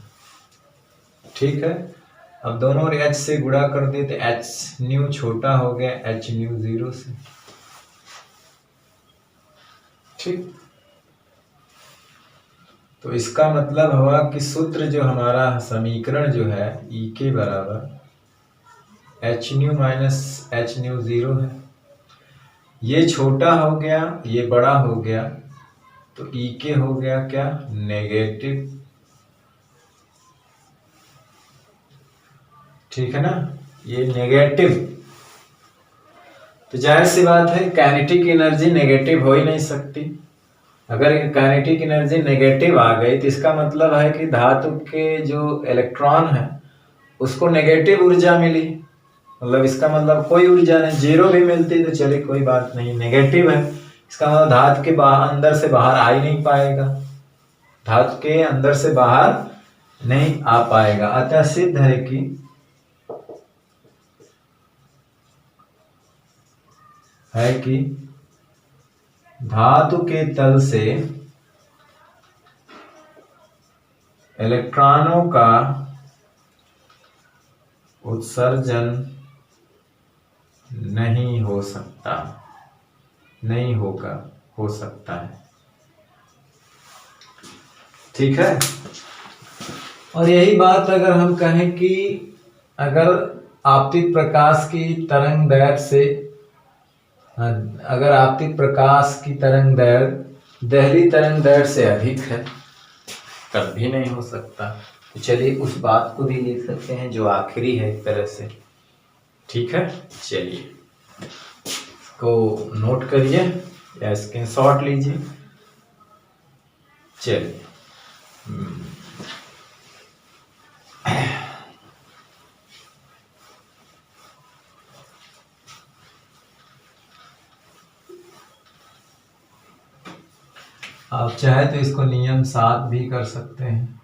ठीक है, अब दोनों ओर h से गुणा कर दे तो h न्यू छोटा हो गया h न्यू 0 से। ठीक, तो इसका मतलब हुआ कि सूत्र जो हमारा समीकरण जो है E के बराबर h new minus h new 0 है। ये छोटा हो गया, ये बड़ा हो गया, तो E के हो गया क्या, नेगेटिव। ठीक है ना, ये नेगेटिव। तो जाहिर सी बात है काइनेटिक एनर्जी नेगेटिव हो ही नहीं सकती। अगर काइनेटिक एनर्जी नेगेटिव आ गई तो इसका मतलब है कि धातु के जो इलेक्ट्रॉन है उसको नेगेटिव ऊर्जा मिली। मतलब इसका मतलब कोई ऊर्जा नहीं, 0 भी मिलती तो चले कोई बात नहीं, नेगेटिव है, इसका मतलब धातु के अंदर से बाहर आ ही नहीं पाएगा, धातु के अंदर से बाहर नहीं आ पाएगा। अतः सिद्ध है कि धातु के तल से इलेक्ट्रॉनों का उत्सर्जन नहीं हो सकता, नहीं होगा, हो सकता है। ठीक है, और यही बात अगर हम कहें कि अगर आपतित प्रकाश की तरंग दैर्घ्य से, अगर आपतित प्रकाश की तरंग दैर्घ्य देहली तरंग दैर्घ्य से अधिक है तब भी नहीं हो सकता। तो चलिए उस बात को भी लिख सकते हैं जो आखिरी है एक तरह से। ठीक है, चलिए इसको नोट करिए या स्क्रीनशॉट लीजिए। चलिए आप चाहे तो इसको नियम 7 भी कर सकते हैं।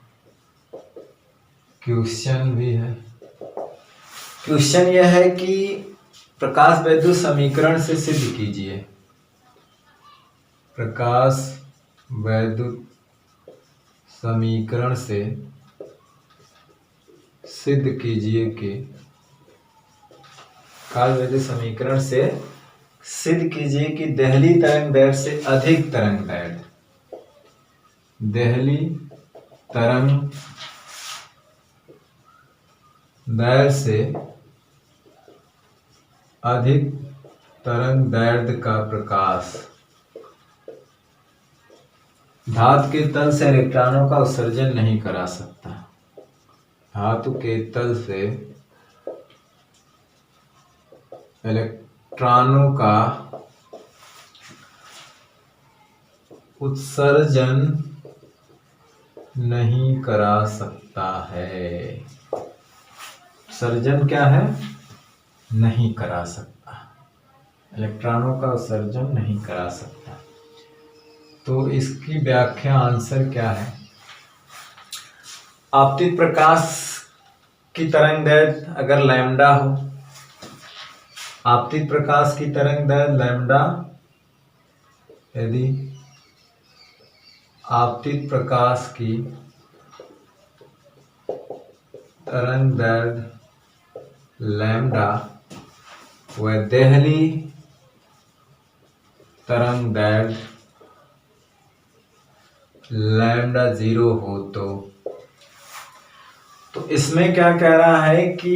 क्वेश्चन भी है, क्वेश्चन यह है कि प्रकाश वैद्युत समीकरण से सिद्ध कीजिए, प्रकाश वैद्युत समीकरण से सिद्ध कीजिए कि प्रकाश वैद्युत समीकरण से सिद्ध कीजिए कि देहली तरंग दैर्घ्य से अधिक तरंग दैर्घ्य, देहली तरंग दैर्घ्य से अधिक तरंग दैर्घ्य का प्रकाश धातु के तल से इलेक्ट्रॉनों का उत्सर्जन नहीं करा सकता। धातु के तल से इलेक्ट्रॉनों का उत्सर्जन नहीं करा सकता है। उत्सर्जन क्या है? नहीं करा सकता। इलेक्ट्रॉनों का उत्सर्जन नहीं करा सकता। तो इसकी व्याख्या आंसर क्या है? आपतित प्रकाश की तरंगदैर्घ्य अगर लैम्डा हो, आपतित प्रकाश की तरंगदैर्घ्य लैम्डा, यदि आपतित प्रकाश की तरंगदैर्घ्य लैम्डा व देहली तरंगदैर्घ्य लैम्डा 0 हो तो इसमें क्या कह रहा है कि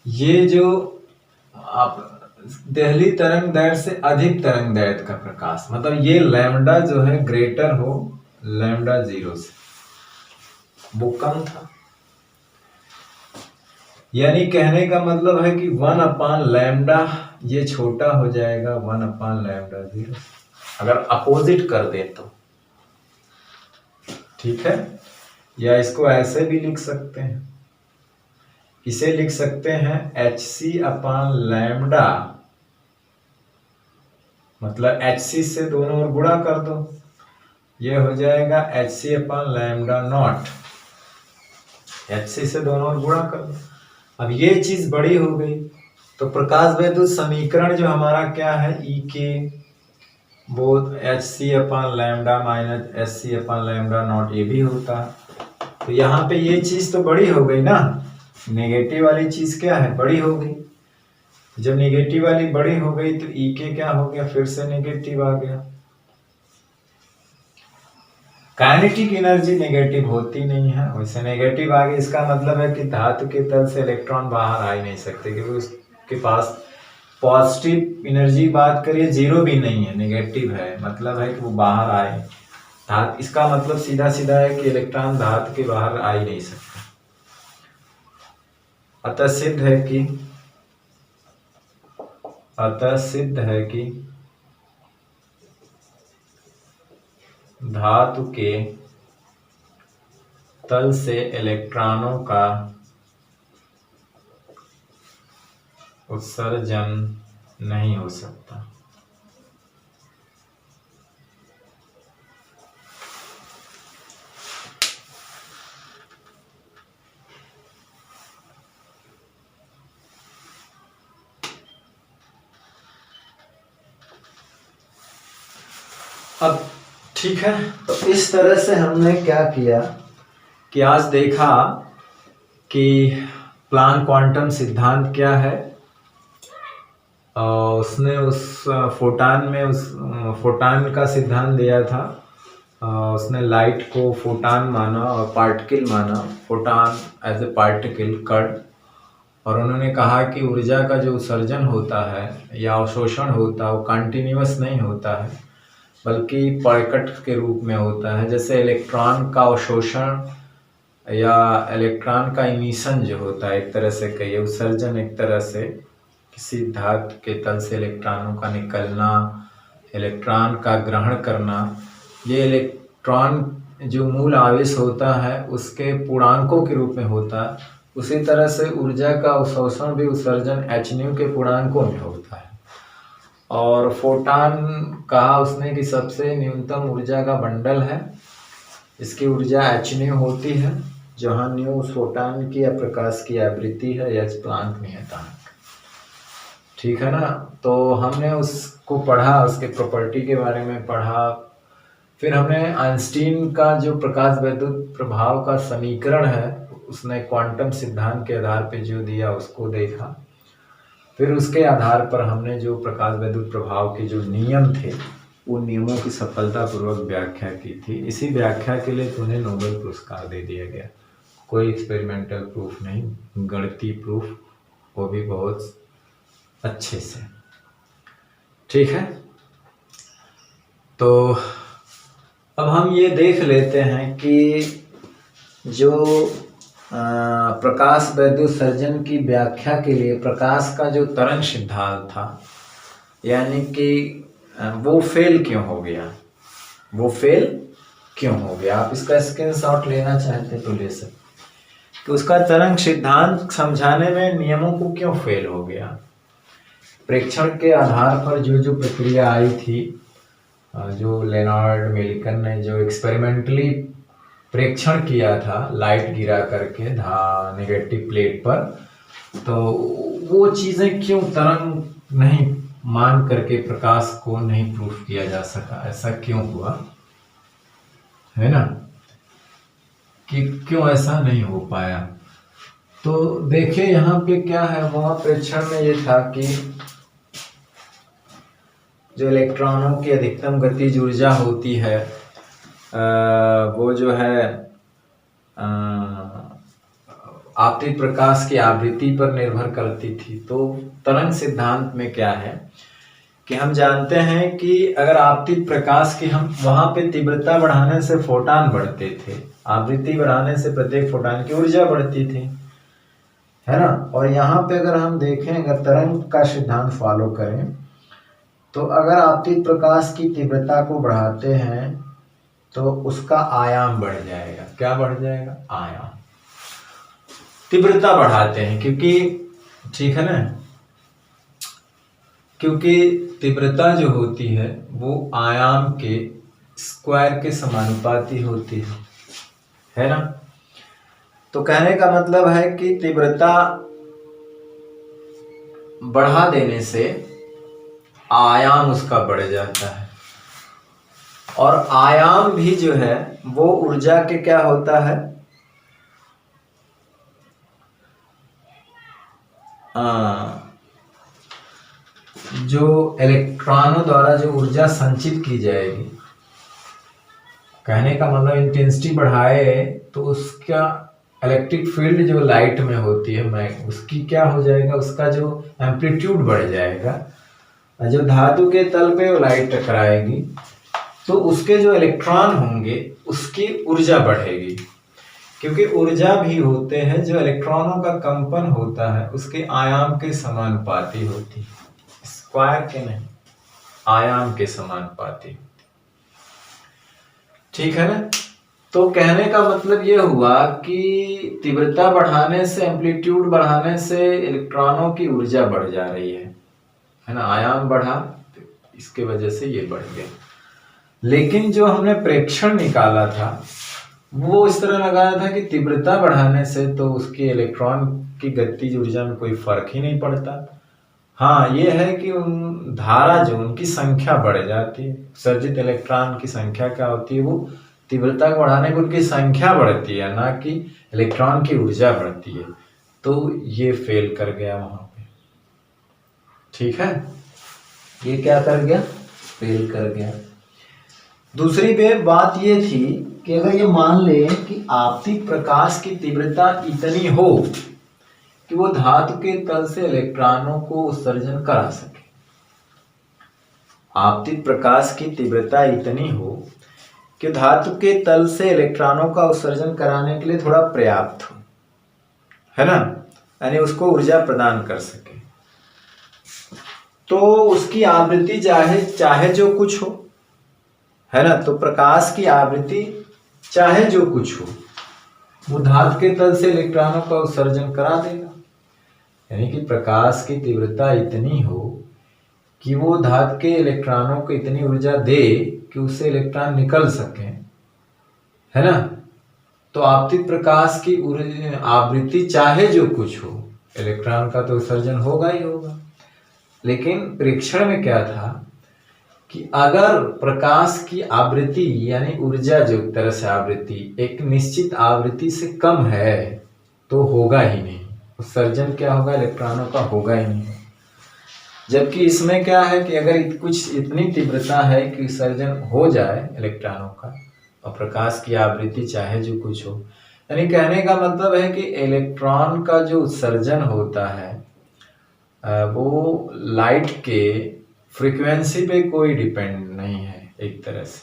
ये जो आप देहली तरंगदैर्घ्य से अधिक तरंगदैर्घ्य का प्रकाश, मतलब ये लैम्डा जो है ग्रेटर हो लैम्डा 0 से, वो कम था। यानी कहने का मतलब है कि 1 लैम्डा ये छोटा हो जाएगा 1 लैम्डा 0, अगर अपोजिट कर दे तो। ठीक है, या इसको ऐसे भी लिख सकते हैं, इसे लिख सकते हैं hc लैम्डा, मतलब hc से दोनों ओर गुणा कर दो, ये हो जाएगा hc लैम्डा नॉट, hc से दोनों ओर गुणा कर दो। अब ये चीज बड़ी हो गई तो प्रकाश वैद्युत समीकरण जो हमारा क्या है, ई के both hc lambda minus hc lambda naught, ये भी होता है। तो यहाँ पे ये चीज तो बड़ी हो गई ना, नेगेटिव वाली चीज क्या है, बड़ी हो गई। जब नेगेटिव वाली बड़ी हो गई तो ई के क्या हो गया, फिर से नेगेटिव आ गया। काइनेटिक एनर्जी नेगेटिव होती नहीं है, वैसे नेगेटिव आ गई, इसका मतलब है कि धातु के तल से इलेक्ट्रॉन बाहर आ ही नहीं सकते, क्योंकि उसके पास पॉजिटिव एनर्जी बात करिए 0 भी नहीं है, नेगेटिव है, मतलब है कि वो बाहर आए। धातु, इसका मतलब सीधा सीधा है कि इलेक्ट्रॉन धातु के बाहर आ ही नहीं सकता। अतः सिद्ध है कि धातु के तल से इलेक्ट्रॉनों का उत्सर्जन नहीं हो सकता। अब ठीक है, तो इस तरह से हमने क्या किया कि आज देखा कि प्लांक क्वांटम सिद्धांत क्या है। उसने उस फोटान में उस फोटान का सिद्धांत दिया था। उसने लाइट को फोटान माना और पार्टिकल माना, फोटान एज ए पार्टिकल कण, और उन्होंने कहा कि ऊर्जा का जो उत्सर्जन होता है या अवशोषण होता है वो कंटिन्यूअस नहीं होता है, बल्कि पर्कट के रूप में होता है। जैसे इलेक्ट्रॉन का अवशोषण या इलेक्ट्रॉन का इमिशन जो होता है, एक तरह से कहिए उत्सर्जन, एक तरह से किसी धातु के तल से इलेक्ट्रॉनों का निकलना, इलेक्ट्रॉन का ग्रहण करना, ये इलेक्ट्रॉन जो मूल आवेश होता है उसके पूर्णांकों के रूप में होता है। उसी तरह से ऊर्जा का अवशोषण भी उत्सर्जन h के पूर्णांकों में होता है। और फोटान कहा उसने कि सबसे न्यूनतम ऊर्जा का बंडल है, इसकी ऊर्जा h होती है, जहाँ न्यू उस फोटान की या प्रकाश की आवृत्ति है, या प्लांक नियतांक। ठीक है ना, तो हमने उसको पढ़ा, उसके प्रॉपर्टी के बारे में पढ़ा। फिर हमने आइंस्टीन का जो प्रकाश वैद्युत प्रभाव का समीकरण है, उसने क्वांटम सिद्धांत के आधार पर जो दिया उसको देखा। फिर उसके आधार पर हमने जो प्रकाश वैद्युत प्रभाव के जो नियम थे उन नियमों की सफलतापूर्वक व्याख्या की थी। इसी व्याख्या के लिए उन्हें नोबेल पुरस्कार दे दिया गया। कोई एक्सपेरिमेंटल प्रूफ नहीं, गणितीय प्रूफ, वो भी बहुत अच्छे से। ठीक है, तो अब हम ये देख लेते हैं कि जो प्रकाश वैद्योत्सर्जन की व्याख्या के लिए प्रकाश का जो तरंग सिद्धांत था, यानी कि वो फेल क्यों हो गया, वो फेल क्यों हो गया। आप इसका स्क्रीनशॉट लेना चाहते तो ले सकते, कि उसका तरंग सिद्धांत समझाने में नियमों को क्यों फेल हो गया। प्रेक्षण के आधार पर जो जो प्रक्रिया आई थी, जो लेनार्ड मिल्टन ने जो एक्सपेरिमेंटली प्रेक्षण किया था लाइट गिरा करके नेगेटिव प्लेट पर, तो वो चीजें क्यों तरंग नहीं मान करके प्रकाश को नहीं प्रूफ किया जा सका, ऐसा क्यों हुआ, है ना, कि क्यों ऐसा नहीं हो पाया। तो देखिए यहाँ पे क्या है, वहाँ प्रेक्षण में ये था कि जो इलेक्ट्रॉनों की अधिकतम गतिज ऊर्जा होती है वो जो है आपतित प्रकाश की आवृत्ति पर निर्भर करती थी। तो तरंग सिद्धांत में क्या है कि हम जानते हैं कि अगर आपतित प्रकाश की हम वहां पे तीव्रता बढ़ाने से फोटान बढ़ते थे, आवृत्ति बढ़ाने से प्रत्येक फोटान की ऊर्जा बढ़ती थी, है ना। और यहाँ पे अगर हम देखें, अगर तरंग का सिद्धांत फॉलो करें, तो अगर आपतित प्रकाश की तीव्रता को बढ़ाते हैं तो उसका आयाम बढ़ जाएगा। क्या बढ़ जाएगा? आयाम। तीव्रता बढ़ाते हैं क्योंकि, ठीक है ना, क्योंकि तीव्रता जो होती है वो आयाम के स्क्वायर के समानुपाती होती है ना। तो कहने का मतलब है कि तीव्रता बढ़ा देने से आयाम उसका बढ़ जाता है, और आयाम भी जो है वो ऊर्जा के क्या होता है, जो इलेक्ट्रॉनों द्वारा जो ऊर्जा संचित की जाएगी, कहने का मतलब इंटेंसिटी बढ़ाए तो उसका इलेक्ट्रिक फील्ड जो लाइट में होती है, मैं उसकी क्या हो जाएगा, उसका जो एम्पलीट्यूड बढ़ जाएगा। जो धातु के तल पे वो लाइट टकराएगी तो उसके जो इलेक्ट्रॉन होंगे उसकी ऊर्जा बढ़ेगी, क्योंकि ऊर्जा भी होते हैं जो इलेक्ट्रॉनों का कंपन होता है उसके आयाम के समानुपाती होती है, स्क्वायर के नहीं, आयाम के समानुपाती, ठीक है ना। तो कहने का मतलब ये हुआ कि तीव्रता बढ़ाने से, एम्पलीट्यूड बढ़ाने से इलेक्ट्रॉनों की ऊर्जा बढ़ जा रही है ना, आयाम बढ़ा तो इसके वजह से ये बढ़ गया। लेकिन जो हमने प्रेक्षण निकाला था वो इस तरह लगाया था कि तीव्रता बढ़ाने से तो उसकी इलेक्ट्रॉन की गतिज ऊर्जा में कोई फर्क ही नहीं पड़ता। हाँ, ये है कि उन धारा जो उनकी संख्या बढ़ जाती है, उत्सर्जित इलेक्ट्रॉन की संख्या क्या होती है, वो तीव्रता को बढ़ाने पर उनकी संख्या बढ़ती है, ना कि इलेक्ट्रॉन की ऊर्जा बढ़ती है। तो ये फेल कर गया वहां पे, ठीक है, ये क्या कर गया, फेल कर गया। दूसरी बात ये थी कि अगर ये मान ले कि आपतित प्रकाश की तीव्रता इतनी हो कि वो धातु के तल से इलेक्ट्रॉनों को उत्सर्जन करा सके, आपतित प्रकाश की तीव्रता इतनी हो कि धातु के तल से इलेक्ट्रॉनों का उत्सर्जन कराने के लिए थोड़ा पर्याप्त हो, है ना, यानी उसको ऊर्जा प्रदान कर सके, तो उसकी आवृत्ति चाहे जो कुछ हो, है ना। तो प्रकाश की आवृत्ति चाहे जो कुछ हो वो धातु के तल से इलेक्ट्रॉनों का उत्सर्जन करा देगा, यानी कि प्रकाश की तीव्रता इतनी हो कि वो धातु के इलेक्ट्रॉनों को इतनी ऊर्जा दे कि उससे इलेक्ट्रॉन निकल सके, है ना। तो आपतित प्रकाश की आवृत्ति चाहे जो कुछ हो, इलेक्ट्रॉन का तो उत्सर्जन होगा ही होगा। लेकिन प्रेक्षण में क्या था कि अगर प्रकाश की आवृत्ति यानी ऊर्जा, जो तरह से आवृत्ति एक निश्चित आवृत्ति से कम है तो होगा ही नहीं, उत्सर्जन क्या होगा, इलेक्ट्रॉनों का होगा ही नहीं। जबकि इसमें क्या है कि अगर कुछ इतनी तीव्रता है कि उत्सर्जन हो जाए इलेक्ट्रॉनों का, और प्रकाश की आवृत्ति चाहे जो कुछ हो, यानी कहने का मतलब है कि इलेक्ट्रॉन का जो उत्सर्जन होता है वो लाइट के फ्रीक्वेंसी पे कोई डिपेंड नहीं है एक तरह से,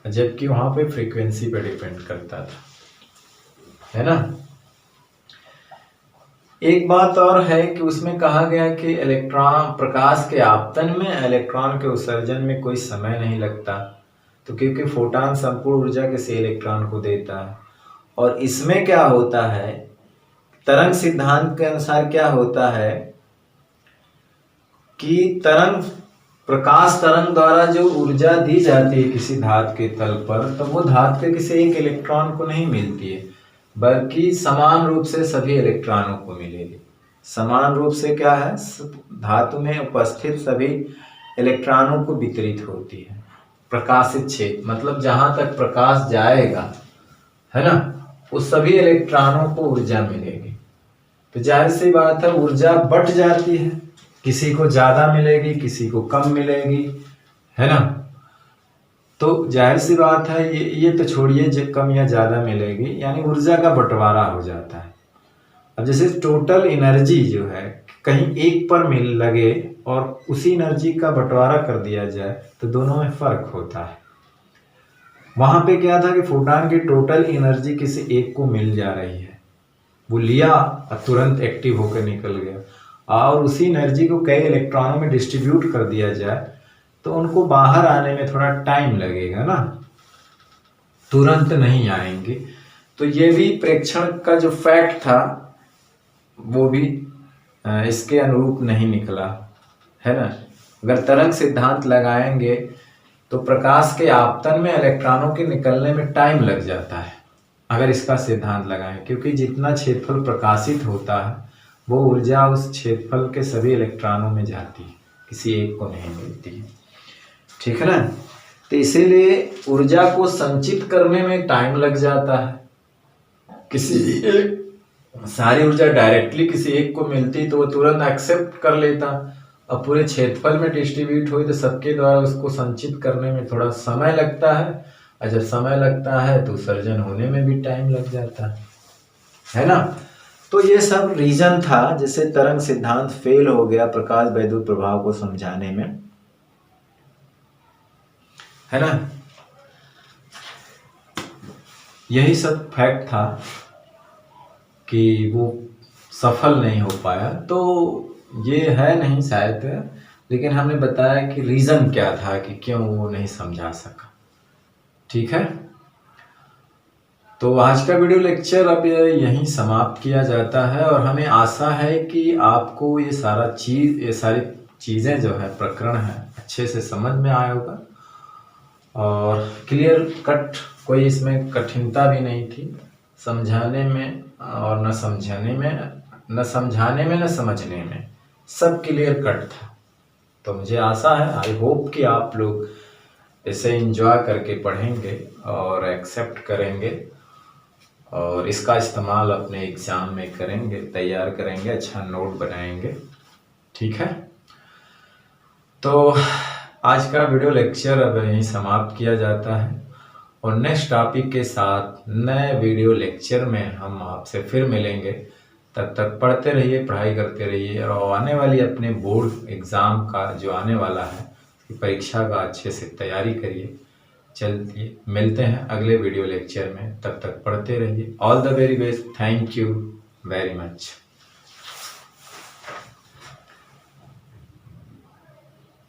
जबकि वहां पे फ्रीक्वेंसी पे डिपेंड करता था, है ना। एक बात और है कि उसमें कहा गया कि इलेक्ट्रॉन प्रकाश के आपतन में इलेक्ट्रॉन के उत्सर्जन में कोई समय नहीं लगता, तो क्योंकि फोटान संपूर्ण ऊर्जा किसी इलेक्ट्रॉन को देता है। और इसमें क्या होता है, तरंग सिद्धांत के अनुसार क्या होता है कि प्रकाश तरंग द्वारा जो ऊर्जा दी जाती है किसी धातु के तल पर, तो वो धातु के किसी एक इलेक्ट्रॉन को नहीं मिलती है, बल्कि समान रूप से सभी इलेक्ट्रॉनों को मिलेगी। समान रूप से क्या है, धातु में उपस्थित सभी इलेक्ट्रॉनों को वितरित होती है। प्रकाशित क्षेत्र मतलब जहां तक प्रकाश जाएगा, है ना, उस सभी इलेक्ट्रॉनों को ऊर्जा मिलेगी। तो जाहिर सी बात है ऊर्जा बट जाती है, किसी को ज्यादा मिलेगी, किसी को कम मिलेगी, है ना। तो जाहिर सी बात है ये तो छोड़िए, जब कम या ज्यादा मिलेगी यानी ऊर्जा का बंटवारा हो जाता है। अब जैसे टोटल एनर्जी जो है कहीं एक पर मिल लगे और उसी एनर्जी का बंटवारा कर दिया जाए तो दोनों में फर्क होता है। वहां पे क्या था कि फोटान की टोटल एनर्जी किसी एक को मिल जा रही है, वो लिया और तुरंत एक्टिव होकर निकल गया, और उसी एनर्जी को कई इलेक्ट्रॉनों में डिस्ट्रीब्यूट कर दिया जाए तो उनको बाहर आने में थोड़ा टाइम लगेगा ना, तुरंत नहीं आएंगे। तो ये भी प्रेक्षण का जो फैक्ट था वो भी इसके अनुरूप नहीं निकला, है ना। अगर तरंग सिद्धांत लगाएंगे तो प्रकाश के आपतन में इलेक्ट्रॉनों के निकलने में टाइम लग जाता है अगर इसका सिद्धांत लगाएं, क्योंकि जितना क्षेत्रफल प्रकाशित होता है वो ऊर्जा उस क्षेत्रफल के सभी इलेक्ट्रॉनों में जाती है, किसी एक को नहीं मिलती है, ठीक है ना। तो इसीलिए ऊर्जा को संचित करने में टाइम लग जाता है। किसी एक सारी ऊर्जा डायरेक्टली किसी एक को मिलती तो वो तुरंत एक्सेप्ट कर लेता, अब पूरे क्षेत्रफल में डिस्ट्रीब्यूट हुई तो सबके द्वारा उसको संचित करने में थोड़ा समय लगता है, और जब समय लगता है तो सर्जन होने में भी टाइम लग जाता है ना। तो ये सब रीजन था जिससे तरंग सिद्धांत फेल हो गया प्रकाश वैद्युत प्रभाव को समझाने में, है ना। यही सब फैक्ट था कि वो सफल नहीं हो पाया, तो ये है नहीं शायद, लेकिन हमने बताया कि रीजन क्या था कि क्यों वो नहीं समझा सका, ठीक है। तो आज का वीडियो लेक्चर अब यहीं समाप्त किया जाता है, और हमें आशा है कि आपको ये सारी चीज़ें जो है प्रकरण है अच्छे से समझ में आया होगा, और क्लियर कट कोई इसमें कठिनता भी नहीं थी समझाने में और न समझने में न समझने में, सब क्लियर कट था। तो मुझे आशा है, आई होप कि आप लोग इसे एंजॉय करके पढ़ेंगे और एक्सेप्ट करेंगे और इसका इस्तेमाल अपने एग्ज़ाम में करेंगे, तैयार करेंगे, अच्छा नोट बनाएंगे, ठीक है। तो आज का वीडियो लेक्चर अब यहीं समाप्त किया जाता है, और नेक्स्ट टॉपिक के साथ नए वीडियो लेक्चर में हम आपसे फिर मिलेंगे। तब तक पढ़ते रहिए, पढ़ाई करते रहिए, और आने वाली अपने बोर्ड एग्ज़ाम का जो आने वाला है परीक्षा का अच्छे से तैयारी करिए। चलिए मिलते हैं अगले वीडियो लेक्चर में, तब तक पढ़ते रहिए। All the very best, thank you very much.